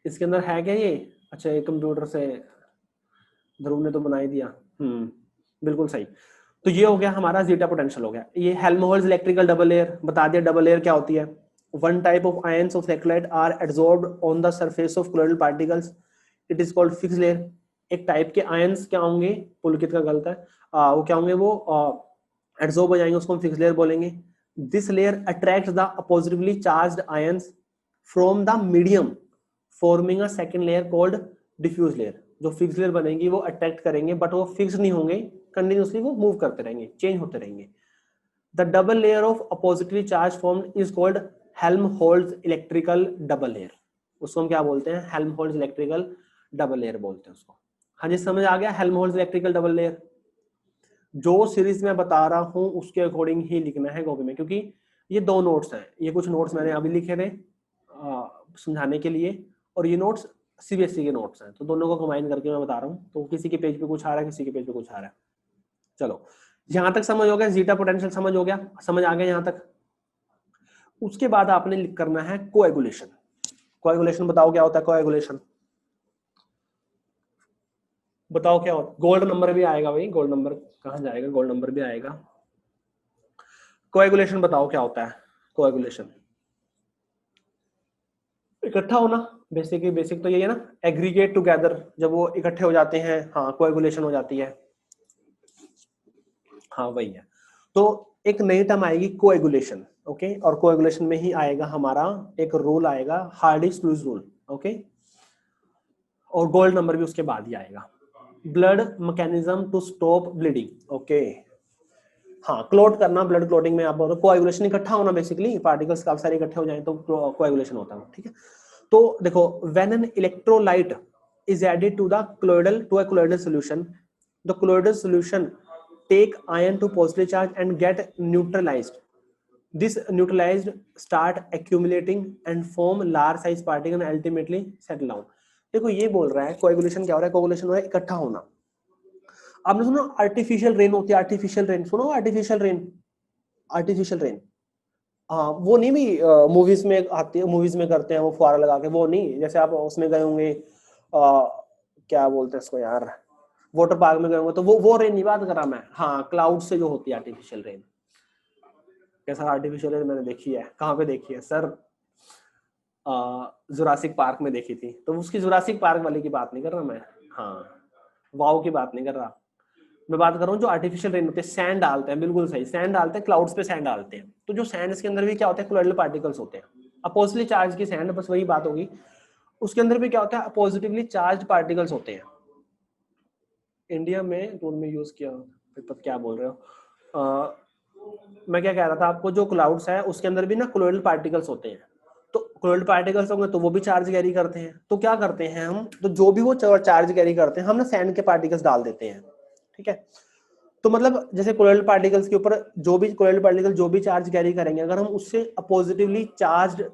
इसके अंदर है क्या ये? अच्छा ये कंप्यूटर से ध्रुव ने तो बना ही दिया। बिल्कुल सही। तो ये हो गया हमारा जीटा पोटेंशियल हो गया। ये हेल्महोल्ट्ज इलेक्ट्रिकल डबल लेयर बता दिया। डबल लेयर क्या होती है? One type of ions of electrolyte are absorbed on the surface of colloidal particles, it is called fixed layer. एक टाइप के आयंस क्या होंगे, पुलकित का गलत है, वो क्या होंगे, वो एब्सॉर्ब हो जाएंगे, उसको हम फिक्स्ड लेयर बोलेंगे। This layer attracts the positively charged ions from the medium forming a second layer called diffuse layer. जो फिक्स लेयर बनेगी वो अट्रैक्ट करेंगे, बट वो फिक्स नहीं होंगे, कंटिन्यूसली वो मूव करते रहेंगे, चेंज होते रहेंगे। The double layer of oppositely charge formed is called Helmholtz electrical double layer. उसको हम क्या बोलते हैं? हेल्महोल्ट्ज इलेक्ट्रिकल डबल लेयर बोलते हैं उसको। हाँ जी समझ आ गया, हेल्महोल्ट्ज इलेक्ट्रिकल डबल लेयर। जो सीरीज में बता रहा हूं उसके अकॉर्डिंग ही लिखना है कॉपी में, क्योंकि ये दो नोट्स हैं, ये कुछ नोट्स मैंने अभी लिखे थे समझाने के लिए, और ये नोट्स सीबीएसई के नोट्स हैं, तो दोनों को कंबाइन करके मैं बता रहा हूँ। तो किसी के पेज पे कुछ आ रहा है, किसी के पेज पे कुछ आ रहा है। चलो यहां तक समझ हो गया, जीटा पोटेंशियल समझ हो गया, समझ आ गया यहां तक। उसके बाद आपने करना है कोएगुलेशन। कोएगुलेशन बताओ क्या होता है कोएगुलेशन? बताओ क्या होता है? गोल्ड नंबर भी आएगा भाई, गोल्ड नंबर कहाँ जाएगा, गोल्ड नंबर भी आएगा। कोएगुलेशन बताओ क्या होता है? कोएगुलेशन इकट्ठा होना, बेसिक तो यही है ना, एग्रीगेट टुगेदर, जब वो इकट्ठे हो जाते हैं, हाँ कोएगुलेशन हो जाती है, हाँ वही है। तो एक नई टर्म आएगी कोएगुलेशन, ओके, और कोएगुलेशन में ही आएगा हमारा एक रूल आएगा, हार्डी-स्लूज रूल, ओके, और गोल्ड नंबर भी उसके बाद ही आएगा। Blood mechanism to stop bleeding, okay, हाँ क्लोट करना, ब्लड क्लोटिंग में आप बोल रहे हो, कोएगुलेशन इकट्ठा होना, बेसिकली पार्टिकल्स काफी सारे इकट्ठे हो जाए तो कोएगुलेशन होता है, ठीक है। तो देखो when an electrolyte is added to a colloidal solution, the colloidal solution take ion to positively charge and get neutralized. This neutralized start accumulating and form large size particle and ultimately settle down. देखो ये बोल रहा है coagulation क्या हो रहा है, coagulation हो रहा है इकट्ठा होना। आपने सुना आर्टिफिशियल रेन होती है, आर्टिफिशियल रेन सुनो, आर्टिफिशियल रेन, आर्टिफिशियल रेन, हाँ वो नहीं भी मूवीज में आती है, मूवीज में करते हैं वो फुहारा लगा के, वो नहीं, जैसे आप उसमें गए होंगे क्या बोलते हैं इसको यार, वाटर पार्क में गए होंगे, तो वो रेन नहीं बात कर रहा मैं, हाँ क्लाउड से जो होती है आर्टिफिशियल रेन। कैसा आर्टिफिशियल रेन मैंने देखी है, कहाँ पे देखी है सर? जुरासिक पार्क में देखी थी, तो उसकी जुरासिक पार्क वाली की बात नहीं कर रहा मैं, हाँ वाव की बात नहीं कर रहा मैं, बात कर रहा हूँ जो आर्टिफिशियल रेन होते हैं, सैंड डालते हैं, बिल्कुल सही, सैंड डालते हैं, क्लाउड्स पे सैंड डालते हैं, तो जो सैंड के अंदर भी क्या होता है, कोलोइडल पार्टिकल्स होते हैं, अपोजिटली चार्ज की सैंड, बस वही बात होगी, उसके अंदर भी क्या होता है, पॉजिटिवली चार्ज पार्टिकल्स होते हैं। इंडिया में रूल में यूज किया, क्या बोल रहे हो, मैं क्या कह रहा था आपको, जो क्लाउड्स है उसके अंदर भी ना कोलोइडल पार्टिकल्स होते हैं, तो कोलोइडल पार्टिकल्स होंगे तो वो भी चार्ज कैरी करते हैं। तो क्या करते हैं हम, तो जो भी वो चार्ज कैरी करते हैं हम ना सैंड के पार्टिकल्स डाल देते हैं, ठीक है। तो मतलब जैसे कोलोइडल पार्टिकल्स के ऊपर जो भी कोलोइडल पार्टिकल जो भी चार्ज कैरी करेंगे, अगर हम उससे पॉजिटिवली चार्ज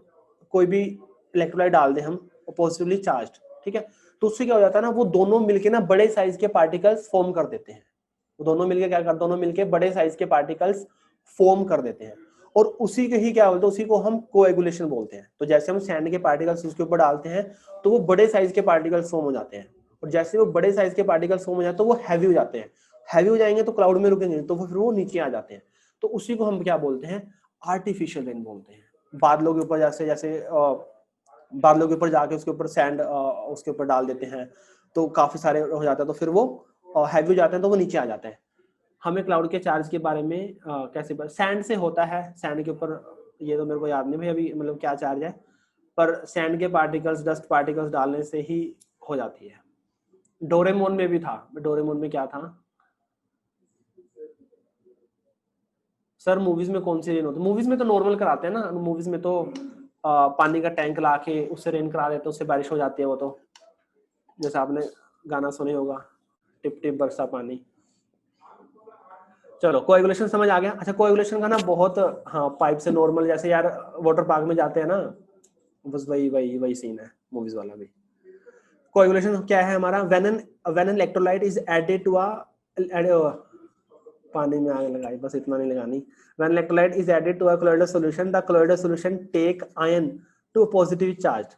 कोई भी इलेक्ट्रोलाइट डाल दें हम, पॉजिटिवली चार्ज, ठीक है, तो उससे क्या हो जाता है ना, वो दोनों मिलके ना बड़े साइज के पार्टिकल्स फॉर्म कर देते हैं। वो दोनों मिलके क्या करते हैं, दोनों मिलके बड़े साइज के पार्टिकल्स फॉर्म कर देते हैं, और उसी के ही क्या बोलते हैं, उसी को हम कोएगुलेशन बोलते हैं। तो जैसे हम सैंड के पार्टिकल्स उसके ऊपर डालते हैं तो वो बड़े साइज के पार्टिकल्स फॉर्म हो जाते हैं, और जैसे वो बड़े साइज के पार्टिकल्स फॉर्म हो जाते हैं तो वो हैवी हो जाते हैं। हैवी हो जाएंगे तो क्लाउड में रुकेंगे, तो फिर वो नीचे आ जाते हैं। तो उसी को हम क्या बोलते हैं, आर्टिफिशियल रेन बोलते हैं। बादलों के ऊपर जैसे जैसे बादलों के ऊपर जाके उसके ऊपर सैंड उसके ऊपर डाल देते हैं तो काफी सारे हो जाते हैं, तो फिर वो हैवी हो जाते हैं तो वो नीचे आ जाते हैं। हमें क्लाउड के चार्ज के बारे में कैसे सैंड से होता है, सैंड के ऊपर ये तो मेरे को याद नहीं भाई अभी मतलब क्या चार्ज है, पर सैंड के पार्टिकल्स डस्ट पार्टिकल्स डालने से ही हो जाती है। डोरेमोन में भी था, डोरेमोन में क्या था सर, मूवीज में कौन सी रेन होती है? मूवीज में तो नॉर्मल कराते हैं ना, मूवीज में तो पानी का टैंक ला के उससे रेन करा देते हैं, उससे बारिश हो जाती है। वो तो जैसे आपने गाना सुने होगा, टिप टिप बरसा पानी। चलो कोएगुलेशन समझ आ गया। अच्छा कोएगुलेशन का ना बहुत, हाँ पाइप से नॉर्मल जैसे यार वाटर पार्क में जाते हैं ना, बस वही वही वही सीन है मूवीज वाला भी। कोएगुलेशन क्या है हमारा, when an electrolyte is added to a पानी में आग लगाई, बस इतना नहीं लगानी। When electrolyte is added to a colloidal solution, the colloidal solution take ion to a positively charged।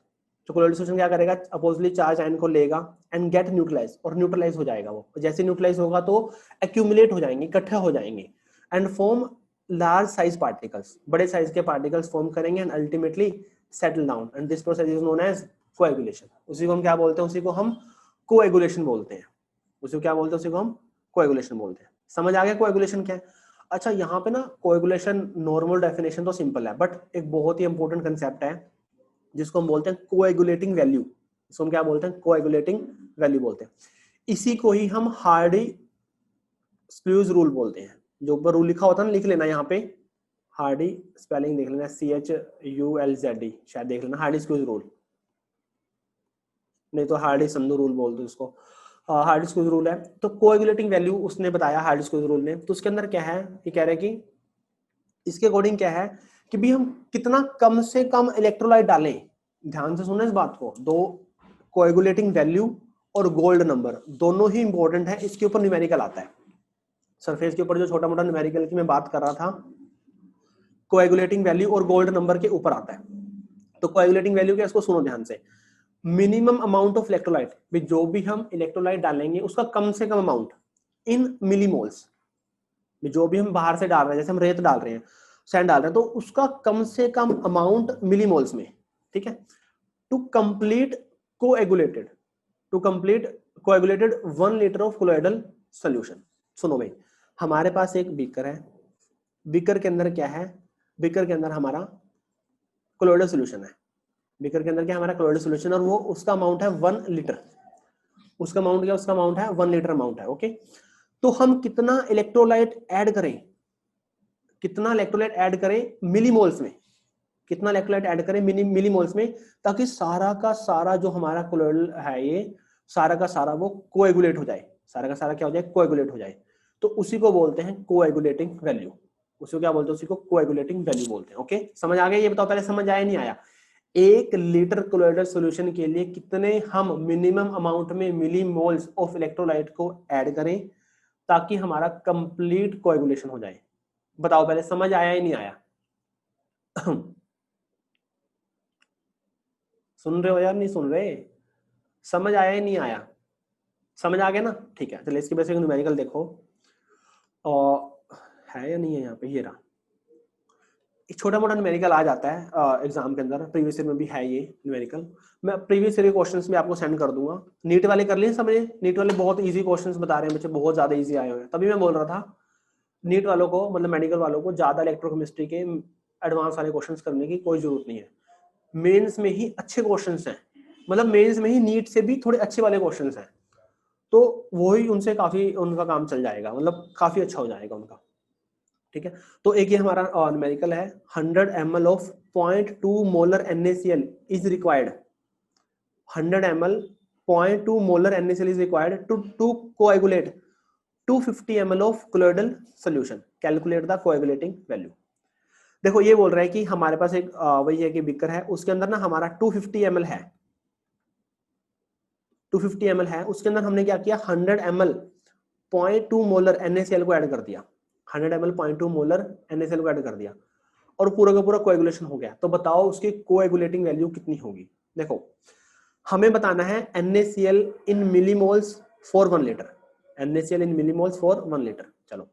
तो colloidal solution क्या करेगा, अपोजिटली चार्ज आयन को लेगा एंड गेट न्यूट्रलाइज, और न्यूट्रलाइज हो जाएगा वो। जैसे न्यूट्रलाइज होगा तो एक्यूमुलेट हो जाएंगे, इकट्ठा हो जाएंगे, and form large size particles, बड़े साइज के पार्टिकल्स फॉर्म करेंगे and ultimately settle down, and this process is known as coagulation. उसी को हम क्या बोलते हैं, उसी को हम कोएगुलेशन बोलते हैं। उसी को क्या बोलते हैं, उसी को हम कोएगुलेशन बोलते हैं। समझ आ गया कोएगुलेशन क्या है? अच्छा यहाँ पे ना कोएगुलेशन नॉर्मल डेफिनेशन तो सिंपल है, बट एक बहुत ही इंपॉर्टेंट कंसेप्ट है जिसको हम बोलते हैं कोएगुलेटिंग वैल्यू। इसको हम क्या बोलते हैं, कोएगुलेटिंग वैल्यू बोलते हैं। इसी को ही हम हार्डी स्क्यूज रूल बोलते हैं। जो ऊपर रूल लिखा होता है ना, लिख लेना यहाँ पे, हार्डी स्पेलिंग देख लेना, CHULZD, शायद देख लेना, हार्डी स्क्यूज रूल, नहीं तो हार्डी संधू रूल बोल दो इसको। हार्डी स्क्यूज रूल है, तो कोएगुलेटिंग वैल्यू उसने बताया हार्डी स्क्यूज रूल ने। तो उसके अंदर क्या है, ये कह रहे हैं कि इसके अकॉर्डिंग क्या है कि भी हम कितना कम से कम इलेक्ट्रोलाइट डालें। ध्यान से सुनना इस बात को, दो कोएगुलेटिंग वैल्यू और गोल्ड नंबर दोनों ही इंपॉर्टेंट है। इसके ऊपर न्यूमेरिकल आता है, सरफेस के ऊपर जो छोटा मोटा न्यूमेरिकल की मैं बात कर रहा था, कोएगुलेटिंग वैल्यू और गोल्ड नंबर के ऊपर आता है। तो कोएगुलेटिंग वैल्यू क्या, इसको सुनो ध्यान से। मिनिमम अमाउंट ऑफ इलेक्ट्रोलाइट, जो भी हम इलेक्ट्रोलाइट डालेंगे उसका कम से कम अमाउंट इन मिलीमोल्स, जो भी हम बाहर से डाल रहे हैं, जैसे हम रेत डाल रहे हैं, सैंड डाल रहे हैं, तो उसका कम से कम अमाउंट मिलीमोल्स में, ठीक है। To complete coagulated, to complete coagulated 1 litre of colloidal solution. सुनो भाई, हमारे पास एक बीकर है, बीकर के अंदर क्या है, बीकर के अंदर हमारा कोलोइडल सॉल्यूशन है। बीकर के अंदर क्या हमारा कोलोइडल सॉल्यूशन, और वो उसका अमाउंट है 1 लीटर। उसका अमाउंट क्या, उसका अमाउंट है 1 लीटर अमाउंट है, ओके। तो हम कितना इलेक्ट्रोलाइट ऐड करें, कितना इलेक्ट्रोलाइट ऐड करें मिलीमोल्स में, कितना इलेक्ट्रोलाइट ऐड करें मिलीमोल्स में, ताकि सारा का सारा जो हमारा कोलोइडल है ये सारा का सारा वो कोएगुलेट हो जाए, सारा का सारा क्या हो जाए, कोएगुलेट हो जाए। तो उसी को बोलते हैं कोएगुलेटिंग वैल्यू। उसी को क्या बोलते हैं, उसी को कोएगुलेटिंग वैल्यू बोलते हैं, ओके। समझ आ गया? ये बताओ पहले, समझ आया नहीं आया? 1 लीटर कोलोइडल सॉल्यूशन के लिए कितने हम मिनिमम अमाउंट में मिलीमोल्स ऑफ इलेक्ट्रोलाइट को ऐड करें ताकि हमारा कंप्लीट कोएगुलेशन हो जाए? बताओ पहले, समझ आया ही नहीं आया? सुन रहे हो यार, नहीं सुन रहे? समझ आया ही नहीं आया? समझ आ गया ना? ठीक है, चलिए इसके बेसिक न्यूमेरिकल देखो। और है या नहीं है यहाँ पे, ये रहा। एक छोटा मोटा न्यूमेरिकल आ जाता है एग्जाम के अंदर, प्रीवियस ईयर में भी है ये न्यूमेरिकल। मैं प्रीवियस ईयर के क्वेश्चंस भी आपको सेंड कर दूंगा। नीट वाले कर लिए समझे? नीट वाले बहुत इजी क्वेश्चंस बता रहे हैं बच्चे, बहुत ज्यादा इजी आए हुए हैं। तभी मैं बोल रहा था नीट वालों को, मतलब मेडिकल वालों को ज्यादा इलेक्ट्रोकेमिस्ट्री के एडवांस वाले क्वेश्चंस करने की कोई जरूरत नहीं है। मेंस में ही अच्छे क्वेश्चंस हैं, मतलब मेंस में ही नीट से भी थोड़े अच्छे वाले क्वेश्चंस हैं, तो वही उनसे काफी उनका काम चल जाएगा, मतलब काफी अच्छा हो जाएगा उनका, ठीक है। तो एक ये हमारा न्यूमेरिकल है, 100 ml of 0.2 molar NaCl is required, 100 ml 0.2 molar NaCl is required to coagulate 250 ml of colloidal solution. Calculate the coagulating value. देखो ये बोल रहा है कि हमारे पास एक वही है कि बीकर है, उसके अंदर ना हमारा 250 ml है, 250 ml है, उसके अंदर हमने क्या किया, 100 ml 0.2 मोलर NaCl को ऐड कर दिया, 100 ml 0.2 मोलर NaCl को ऐड कर दिया और पूरा का पूरा कोएगुलेशन हो गया। तो बताओ उसकी कोएगुलेटिंग वैल्यू कितनी होगी। देखो हमें बताना है NaCl in millimoles for 1 litre, NaCl in millimoles for 1 litre. चलो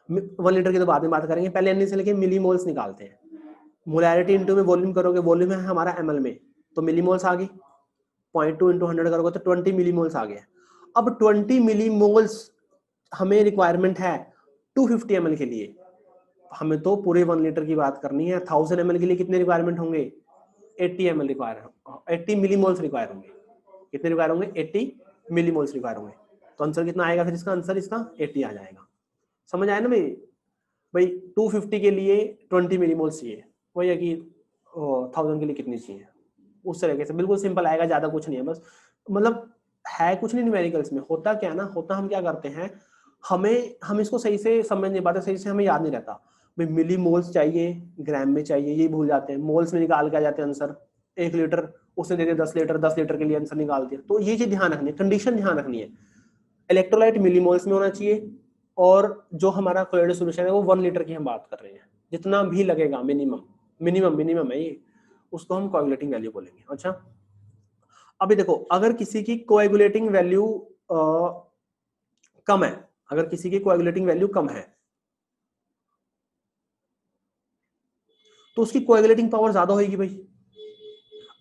1 लीटर की तो बाद में बात करेंगे, पहले NaCl के मिलीमोल्स निकालते हैं। मोलैरिटी इनटू में वॉल्यूम करोगे, वॉल्यूम है हमारा ml में, तो मिलीमोल्स आ गई, 0.2 इंटू 100 करोगे तो 20 मिलीमोल्स आ गए। अब 20 मिलीमोल्स हमें रिक्वायरमेंट है 250 ml के लिए, हमें तो पूरे 1 लीटर की बात करनी है। 1000 ml के लिए कितने रिक्वायरमेंट होंगे, 80 ml रिक्वायर, 80 मिलीमोल्स रिक्वायर होंगे। कितने रिक्वायर होंगे, 80 मिलीमोल्स रिक्वायर होंगे। तो आंसर कितना आएगा फिर इसका, आंसर इसका 80 आ जाएगा। समझ आया ना भाई, भाई 250 के लिए 20 मिलीमोल्स चाहिए, वही है कि 1000 के लिए कितनी चाहिए, उस तरीके से बिल्कुल सिंपल आएगा, ज्यादा कुछ नहीं है, बस मतलब है कुछ नहीं न्यूमेरिकल्स में। होता क्या है ना, होता हम क्या करते हैं, हम इसको सही से समझ नहीं पाते, सही से हमें याद नहीं रहता भाई, मिली मोल्स चाहिए ग्राम में चाहिए, ये भूल जाते हैं, मोल्स में निकाल के आ जाते हैं आंसर। 1 लीटर उसने दे दिया 10 लीटर, 10 लीटर के लिए आंसर निकाल दिया। तो ये चीज ध्यान रखनी है, कंडीशन ध्यान रखनी है, इलेक्ट्रोलाइट मिलीमोल्स में होना चाहिए, और जो हमारा कोलोइडल सॉल्यूशन है वो 1 लीटर की हम बात कर रहे हैं, जितना भी लगेगा मिनिमम मिनिमम मिनिमम है ये, उसको हम कोएगुलेटिंग वैल्यू बोलेंगे। अच्छा अभी देखो, अगर किसी की कोएगुलेटिंग वैल्यू कम है, अगर किसी की कोएगुलेटिंग वैल्यू कम है तो उसकी कोएगुलेटिंग पावर ज्यादा होगी भाई।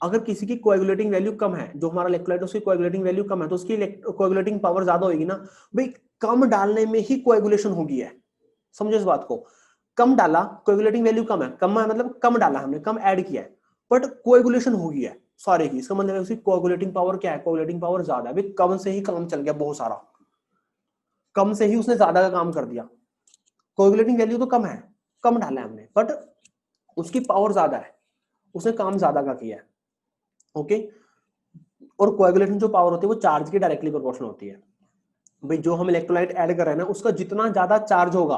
अगर किसी की कोएगुलेटिंग वैल्यू कम है, जो हमारा इलेक्ट्रोलाइट उसकी कोएगुलेटिंग वैल्यू कम है, तो उसकी कोएगुलेटिंग पावर ज्यादा होगी ना भाई। कम डालने में ही कोएगुलेशन होगी है, समझो इस बात को। कम डाला, कोएगुलेटिंग वैल्यू कम है, कम है मतलब कम डाला हमने, कम ऐड किया है, बट कोएगुलेशन होगी है सारे की, इसका मतलब उसकी कोएगुलेटिंग पावर क्या है, कोएगुलेटिंग पावर ज्यादा है भाई। कम से ही काम चल गया बहुत सारा, कम से ही उसने ज्यादा का काम कर दिया। कोएगुलेटिंग वैल्यू तो कम है, कम डाला है हमने, बट उसकी पावर ज्यादा है, उसने काम ज्यादा का किया है। ओके, और कोएगुलेशन जो पावर होती है वो चार्ज की डायरेक्टली प्रोपोर्शनल होती है भाई। जो हम इलेक्ट्रोलाइट ऐड कर रहे हैं ना, उसका जितना ज्यादा चार्ज होगा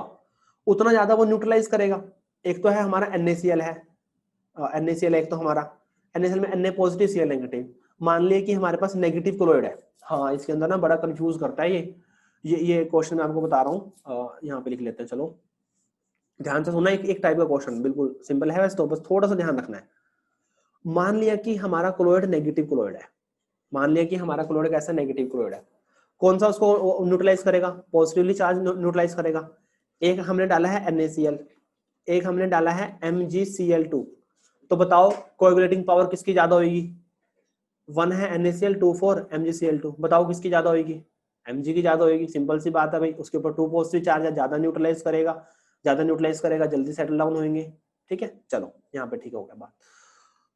उतना ज्यादा वो न्यूट्रलाइज करेगा। एक तो है हमारा NaCl है, NaCl एक तो हमारा NaCl में Na पॉजिटिव Cl नेगेटिव। मान लिया कि हमारे पास नेगेटिव क्लोराइड है, हाँ इसके अंदर ना बड़ा कंफ्यूज करता है ये क्वेश्चन मैं आपको बता रहा हूँ, यहाँ पे लिख लेते हैं, चलो ध्यान से सुनना। एक टाइप का क्वेश्चन बिल्कुल सिंपल है वैसे तो, बस थोड़ा सा ध्यान रखना है। मान लिया कि हमारा क्लोराइड नेगेटिव क्लोराइड है, मान लिया कि हमारा क्लोराइड कैसा नेगेटिव क्लोराइड है, कौन सा उसको न्यूट्रलाइज करेगा, पॉजिटिवली चार्ज न्यूट्रलाइज करेगा। एक हमने डाला है NaCl, एक हमने डाला है MgCl2, तो बताओ कोएगुलेटिंग पावर किसकी ज्यादा होगी। 1 है NaCl, 2 4 MgCl2, बताओ किसकी ज्यादा होगी, Mg की ज्यादा होगी। सिंपल सी बात है भाई, उसके ऊपर 2 पॉजिटिव चार्ज है, ज्यादा न्यूट्रलाइज करेगा, ज्यादा न्यूट्रलाइज करेगा जल्दी सेटल डाउन होंगे। ठीक है, चलो यहाँ पे ठीक हो गया बात।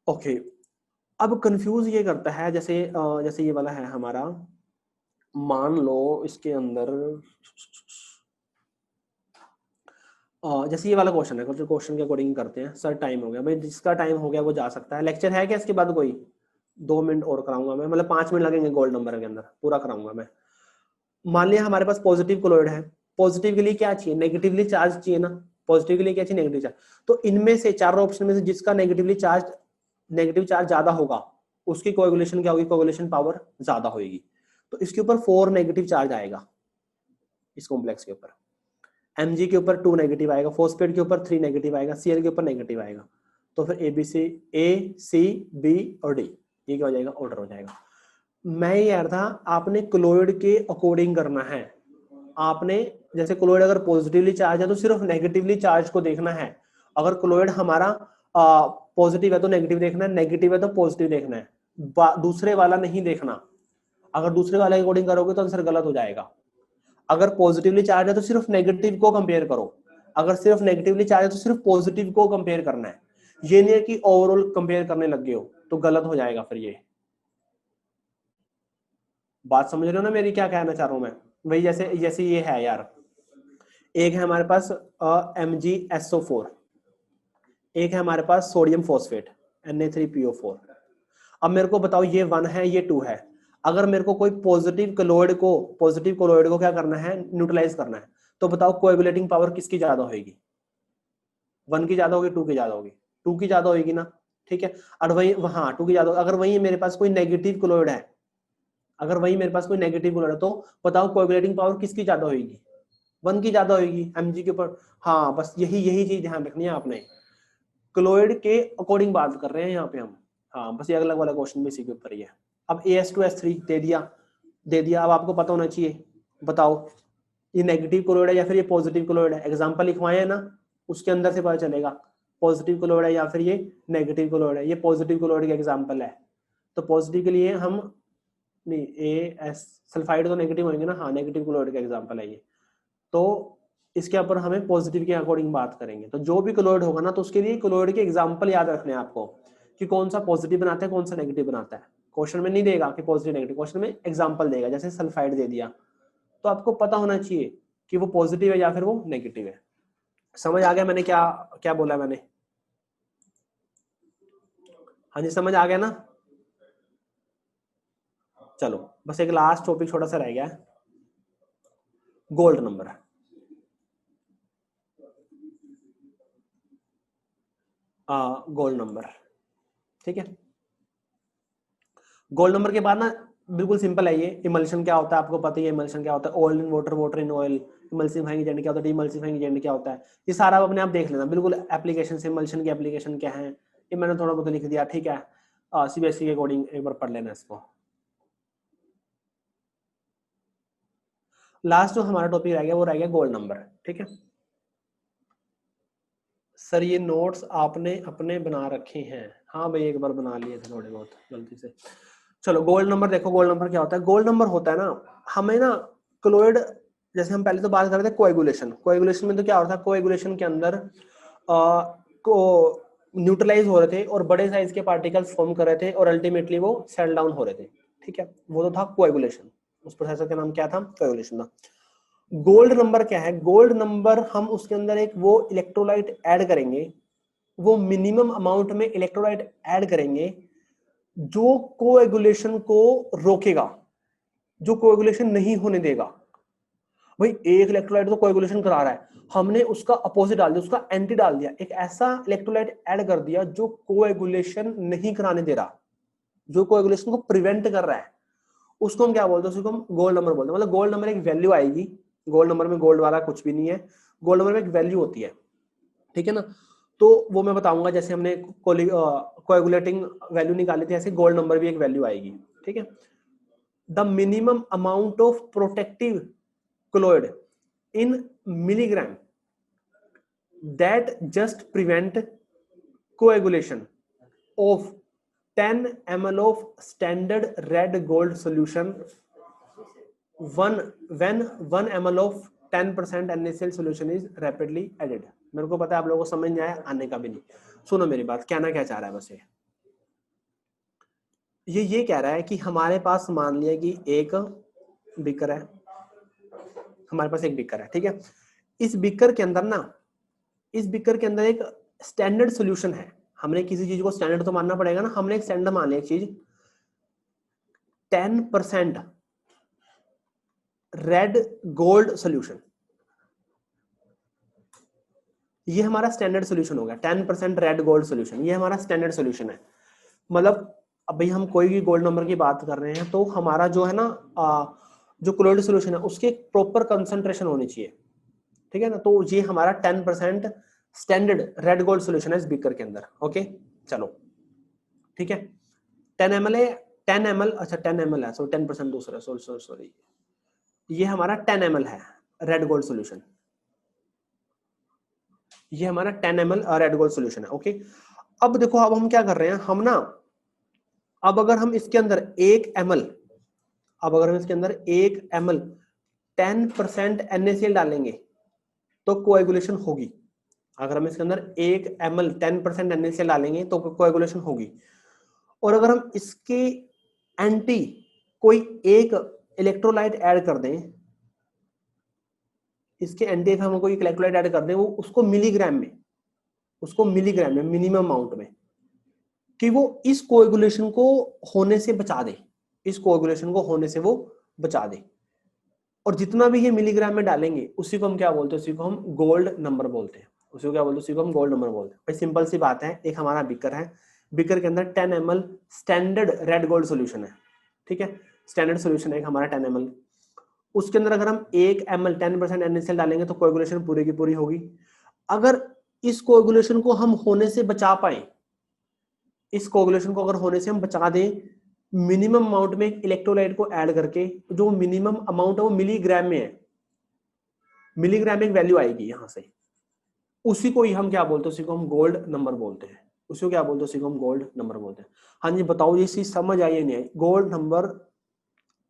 ओके, अब कंफ्यूज ये करता है, जैसे ये वाला है हमारा, मान लो इसके अंदर जैसे ये वाला क्वेश्चन है, क्वेश्चन के अकॉर्डिंग करते हैं। सर टाइम हो गया भाई, जिसका टाइम हो गया वो जा सकता है। लेक्चर है क्या इसके बाद कोई, 2 मिनट और कराऊंगा मैं, मतलब 5 मिनट लगेंगे गोल्ड नंबर के अंदर, पूरा कराऊंगा मैं। मान लिया हमारे पास पॉजिटिव क्लोराइड है, पॉजिटिव के लिए क्या चाहिए, नेगेटिवली चार्ज चाहिए ना, पॉजिटिव के लिए क्या चाहिए, नेगेटिव चार्ज। तो इनमें से चारों ऑप्शन में से जिसका नेगेटिव चार्ज ज्यादा होगा उसकी कोएगुलेशन क्या होगी, कोएगुलेशन पावर ज्यादा होगी। तो इसके ऊपर 4 नेगेटिव चार्ज आएगा, इस कॉम्प्लेक्स के ऊपर। Mg के ऊपर 2 नेगेटिव आएगा, फोस्फेट के ऊपर 3 नेगेटिव आएगा, Cl के ऊपर नेगेटिव आएगा। तो फिर A, C, B और D, ये क्या हो जाएगा, ऑर्डर हो जाएगा। मैं ये कह रहा था आपने क्लोराइड के अकॉर्डिंग करना है। आपने जैसे क्लोराइड अगर पॉजिटिवली चार्ज है तो सिर्फ नेगेटिवली चार्ज को देखना है। अगर क्लोराइड हमारा पॉजिटिव है तो नेगेटिव देखना है, नेगेटिव है तो पॉजिटिव देखना है, दूसरे वाला नहीं देखना। अगर दूसरे वाले के अकॉर्डिंग करोगे तो आंसर गलत हो जाएगा। अगर पॉजिटिवली चार्ज है तो सिर्फ नेगेटिव को कंपेयर करो, अगर सिर्फ नेगेटिवली चार्ज है तो सिर्फ पॉजिटिव को कंपेयर करना है। ये नहीं है कि ओवरऑल कंपेयर करने लग गए हो, तो गलत हो जाएगा फिर। ये बात समझ रहे हो ना मेरी, क्या कहना चाह रहा हूं मैं भाई। जैसे जैसे ये है यार, एक है हमारे पास MgSO4, एक है हमारे पास सोडियम फॉस्फेट Na3PO4। अब मेरे को बताओ ये 1 है ये 2 है, अगर मेरे को कोई पॉजिटिव क्लोराइड को क्या करना है, न्यूट्रलाइज करना है, तो बताओ कोएगुलेटिंग पावर किसकी ज्यादा होगी, 1 की ज्यादा होगी 2 की ज्यादा होगी, 2 की ज्यादा होगी ना, ठीक है। और वही हाँ 2 की ज्यादा, अगर वही मेरे पास कोई नेगेटिव क्लोराइड है, अगर वही मेरे पास कोई नेगेटिव क्लोराइड है, तो बताओ कोएगुलेटिंग पावर किसकी ज्यादा होगी, 1 की ज्यादा होगी Mg के ऊपर। हाँ बस यही चीज ध्यान रखनी है आपने, क्लोराइड के अकॉर्डिंग बात कर रहे हैं यहाँ पे हम। हाँ बस ये अगला वाला क्वेश्चन भी इसी के ऊपर ही है। अब AS2S3 दे दिया, अब आपको पता होना चाहिए, बताओ ये नेगेटिव क्लोराइड है या फिर ये पॉजिटिव क्लोराइड है, एग्जांपल लिखवाए है ना, उसके अंदर से पता चलेगा पॉजिटिव क्लोराइड है या फिर ये नेगेटिव क्लोराइड है। ये पॉजिटिव क्लोराइड का एग्जांपल है, तो पॉजिटिव के लिए हम नहीं, AS सल्फाइड तो नेगेटिव होंगे ना, हाँ नेगेटिव क्लोराइड का एग्जांपल है ये। तो इसके ऊपर हमें पॉजिटिव के अकॉर्डिंग बात करेंगे, तो जो भी क्लोराइड होगा ना, तो उसके लिए क्लोराइड के एग्जांपल याद रखने हैं आपको कि कौन सा पॉजिटिव बनाता है कौन सा नेगेटिव बनाता है। क्वेश्चन में नहीं देगा कि पॉजिटिव नेगेटिव, क्वेश्चन में एग्जांपल देगा, जैसे सल्फाइड दे दिया, तो आपको पता होना चाहिए कि वो पॉजिटिव है या फिर वो नेगेटिव है। समझ आ गया मैंने क्या क्या बोला मैंने? हाँ जी समझ आ गया ना। चलो बस एक लास्ट टॉपिक छोटा सा रह गया है, गोल्ड नंबर। गोल्ड नंबर, ठीक है। गोल्ड नंबर के बाद ना बिल्कुल सिंपल है ये, इमल्शन क्या होता है आपको पता ही है, इमल्शन क्या होता है, oil in water, water in oil, emulsifying agent क्या होता है, डीमल्सिफाइंग एजेंट क्या होता है, ये सारा आप अपने आप देख लेना बिल्कुल। एप्लीकेशन से इमल्शन की एप्लीकेशन क्या है, ये मैंने थोड़ा बहुत लिख दिया, ठीक है। CBSE के अकॉर्डिंग एक बार पढ़ लेना इसको। लास्ट जो हमारा टॉपिक रह गया वो रह गया गोल्ड नंबर, ठीक है। सर ये नोट्स आपने अपने बना रखे हैं? हाँ भाई एक बार बना लिए थे थोड़े बहुत गलती से। चलो गोल्ड नंबर देखो, गोल्ड नंबर क्या होता है, गोल्ड नंबर होता है ना हमें ना क्लोराइड, जैसे हम पहले तो बात कर रहे थे कोएगुलेशन में तो क्या होता है, कोएगुलेशन के अंदर को न्यूट्रलाइज हो रहे थे और बड़े साइज के पार्टिकल्स फॉर्म कर रहे थे और अल्टीमेटली वो सेटल डाउन हो रहे थे, ठीक है। वो तो था कोएगुलेशन, उस प्रोसेस का नाम क्या था, कोएगुलेशन था। गोल्ड नंबर क्या है, गोल्ड नंबर हम उसके अंदर एक वो इलेक्ट्रोलाइट ऐड करेंगे, वो मिनिमम अमाउंट में इलेक्ट्रोलाइट ऐड करेंगे जो कोएगुलेशन को रोकेगा, जो कोएगुलेशन नहीं होने देगा। भाई एक इलेक्ट्रोलाइट तो कोएगुलेशन करा रहा है, हमने उसका अपोजिट डाल दिया, उसका एंटी डाल दिया, एक ऐसा इलेक्ट्रोलाइट ऐड कर दिया जो कोएगुलेशन नहीं कराने दे रहा, जो कोएगुलेशन को प्रिवेंट कर रहा है, उसको हम क्या बोलते हैं, उसको हम गोल्ड नंबर बोलते हैं। मतलब गोल्ड नंबर एक वैल्यू आएगी, गोल्ड नंबर में गोल्ड वाला कुछ भी नहीं है, गोल्ड नंबर में एक वैल्यू होती है, ठीक है ना। तो वो मैं बताऊंगा, जैसे हमने कोएगुलेटिंग वैल्यू निकाली थी, ऐसे गोल्ड नंबर भी एक वैल्यू आएगी, ठीक है। The minimum amount of protective chloride in milligram that just prevent coagulation of 10 ml of standard red gold solution when 1 ml of 10% NaCl solution is rapidly added। मेरे को पता है आप लोगों को समझ नहीं आया, आने का भी नहीं। सुनो मेरी बात, कहना क्या चाह रहा है बस ये कह रहा है कि हमारे पास मान लिया कि एक बीकर है, हमारे पास एक बीकर है, ठीक है। इस बीकर के अंदर ना, इस बीकर के अंदर एक स्टैंडर्ड सॉल्यूशन है, हमने किसी चीज को स्टैंडर्ड तो मानना पड़ेगा ना, हमने एक स्टैंडर्ड मान लिया चीज 10% रेड गोल्ड सॉल्यूशन, ये हमारा स्टैंडर्ड सॉल्यूशन हो गया। 10% रेड गोल्ड सॉल्यूशन ये हमारा स्टैंडर्ड सॉल्यूशन है। मतलब अब भाई हम कोई भी गोल्ड नंबर की बात कर रहे हैं तो हमारा जो है ना जो क्लोराइड सॉल्यूशन है उसके प्रॉपर कंसंट्रेशन होनी चाहिए, ठीक है ना। तो ये हमारा 10% स्टैंडर्ड रेड गोल्ड सॉल्यूशन है इस बीकर के अंदर, ओके। चलो ठीक है, 10 ml है, 10 ml, अच्छा 10 ml है, सो 10% दूसरा, सॉरी ये हमारा 10 ml है रेड गोल्ड सॉल्यूशन, ये हमारा 10 ml रेड गोल्ड सॉल्यूशन है, ओके। अब देखो अब हम क्या कर रहे हैं, हम ना अब अगर हम इसके अंदर 1 ml, अब अगर हम इसके अंदर 1 ml 10% NaCl डालेंगे तो कोएगुलेशन होगी। अगर हम इसके अंदर 1 ml 10% NaCl डालेंगे तो कोएगुलेशन होगी। और अगर हम इसके एंटी कोई एक इलेक्ट्रोलाइट ऐड कर दें, इसके एंटी हम कोई इलेक्ट्रोलाइट ऐड कर दें, वो उसको मिलीग्राम में, मिनिमम अमाउंट में, कि वो इस कोएगुलेशन को होने से बचा दे, इस कोएगुलेशन को होने से वो बचा दे। और जितना भी ये मिलीग्राम में डालेंगे उसी को हम क्या बोलते हैं, उसी को हम गोल्ड नंबर बोलते हैं, उसी को क्या बोलते हैं, उसी को हम गोल्ड नंबर बोलते हैं। भाई सिंपल सी बात है, एक हमारा बीकर है, बीकर के अंदर 10 ml standard red gold solution है, ठीक है, स्टैंडर्ड सोल्यूशन है हमारा 10 ml। उसके अंदर अगर हम 1 ml 10% NaCl डालेंगे तो कोएगुलेशन पूरी की पूरी होगी। अगर इस कोएगुलेशन को हम होने से बचा पाए, इस कोएगुलेशन को अगर होने से हम बचा दें, मिनिमम अमाउंट में इलेक्ट्रोलाइट को ऐड करके, जो मिनिमम अमाउंट है वो मिलीग्राम में है, मिलीग्राम में एक वैल्यू आएगी यहां से, उसी को ही हम क्या बोलते हैं, उसी को हम गोल्ड नंबर बोलते हैं, उसी को क्या बोलते हैं, उसी को हम गोल्ड नंबर बोलते हैं। हाँ जी बताओ ये चीज समझ आई या नहीं आई, गोल्ड नंबर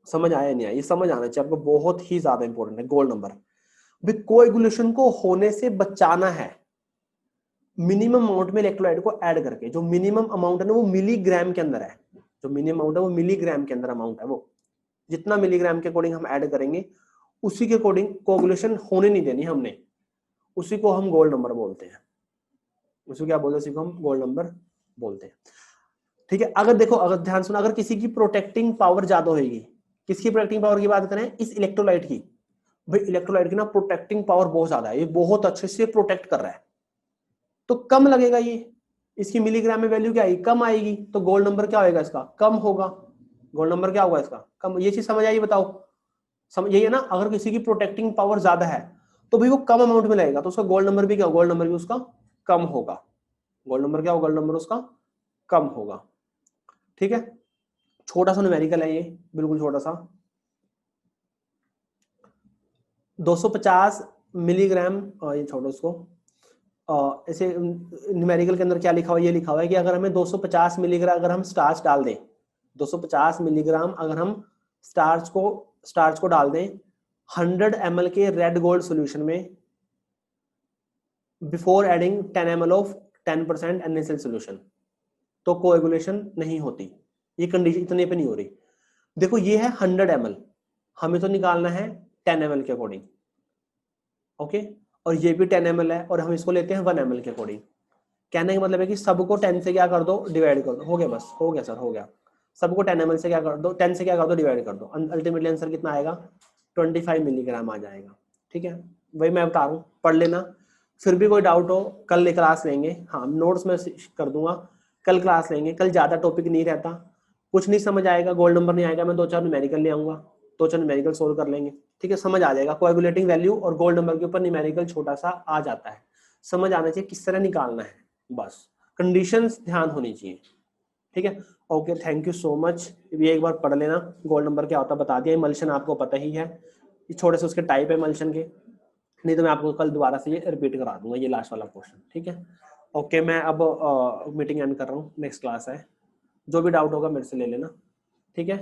समझ आया नहीं आया, ये समझ आना चाहिए आपको, बहुत ही ज्यादा इंपॉर्टेंट है गोल्ड नंबर। भी कोएगुलेशन को होने से बचाना है मिनिमम अमाउंट में इलेक्ट्रोलाइट को ऐड करके, जो मिनिमम अमाउंट है ना वो मिलीग्राम के अंदर है, जो मिनिमम अमाउंट है वो मिलीग्राम के अंदर अमाउंट है, वो जितना मिलीग्राम के अकॉर्डिंग हम ऐड करेंगे उसी के अकॉर्डिंग कोएगुलेशन होने नहीं देनी हमने, उसी को हम गोल्ड नंबर बोलते हैं, उसी को क्या बोलते हैं, उसी को हम गोल्ड नंबर बोलते हैं। ठीक है, अगर देखो, अगर ध्यान सुना, अगर किसी की प्रोटेक्टिंग पावर ज्यादा होगी, किसकी प्रोटेक्टिंग पावर की बात करें, इस इलेक्ट्रोलाइट की, भाई इलेक्ट्रोलाइट की ना प्रोटेक्टिंग पावर बहुत ज्यादा है, ये बहुत अच्छे से प्रोटेक्ट कर रहा है, तो कम लगेगा ये, इसकी मिलीग्राम में वैल्यू क्या आएगी, कम आएगी, तो गोल्ड नंबर क्या होगा इसका, कम होगा, गोल्ड नंबर क्या होगा इसका, कम। ये चीज समझ आई, बताओ समझ यही है ना, अगर किसी की प्रोटेक्टिंग पावर ज्यादा है तो भाई वो कम अमाउंट में लगेगा, तो उसका गोल्ड नंबर भी क्या, गोल्ड नंबर भी उसका कम होगा, गोल्ड नंबर क्या होगा, गोल्ड नंबर उसका कम होगा। ठीक है, छोटा सा न्यूमेरिकल है ये, बिल्कुल छोटा सा, 250 मिलीग्राम, ये छोड़ो इसको, ऐसे न्यूमेरिकल के अंदर क्या लिखा हुआ है, ये लिखा हुआ है कि अगर हमें 250 मिलीग्राम अगर हम स्टार्च डाल दें, 250 मिलीग्राम अगर हम स्टार्च को डाल दें 100 ml के रेड गोल्ड सॉल्यूशन में, before adding 10 ml of 10% NaCl solution, तो कोएगुलेशन नहीं होती, ये कंडीशन इतने पे नहीं हो रही। देखो ये है 100 ml, हमें तो निकालना है 10 ml के अकॉर्डिंग, ओके, और ये भी 10 ml है और हम इसको लेते हैं 1 ml के अकॉर्डिंग। कहने का मतलब है कि सबको 10 से क्या कर दो, डिवाइड कर दो, हो गया, बस हो गया सर, हो गया, सबको 10 ml से क्या कर दो, 10 से क्या कर दो, डिवाइड कर दो, अल्टीमेटली आंसर कितना आएगा, 25 मिलीग्राम आ जाएगा। ठीक है, वही मैं बता रहा हूँ, पढ़ लेना, फिर भी कोई डाउट हो कल क्लास लेंगे, हाँ नोट्स में कर दूंगा, कल क्लास लेंगे, कल ज्यादा टॉपिक नहीं रहता, कुछ नहीं समझ आएगा, गोल्ड नंबर नहीं आएगा, मैं 2-4 न्यूमेरिकल ले आऊंगा, 2-4 न्यूमेरिकल सोल्व कर लेंगे, ठीक है, समझ आ जाएगा, कोएगुलेटिंग वैल्यू और गोल्ड नंबर के ऊपर न्यूमेरिकल छोटा सा आ जाता है, समझ आना चाहिए किस तरह निकालना है, बस कंडीशंस ध्यान होनी चाहिए। ठीक है, okay, thank you so much. ये एक बार पढ़ लेना, गोल्ड नंबर क्या होता है बता दिया, इमल्शन आपको पता ही है, ये छोटे से उसके टाइप है इमल्शन के, नहीं तो मैं आपको कल दोबारा से ये रिपीट करा दूंगा, ये लास्ट वाला क्वेश्चन। ठीक है, ओके, मैं अब मीटिंग एंड कर रहा हूँ, नेक्स्ट क्लास है, जो भी डाउट होगा मेरे से ले लेना। ठीक है।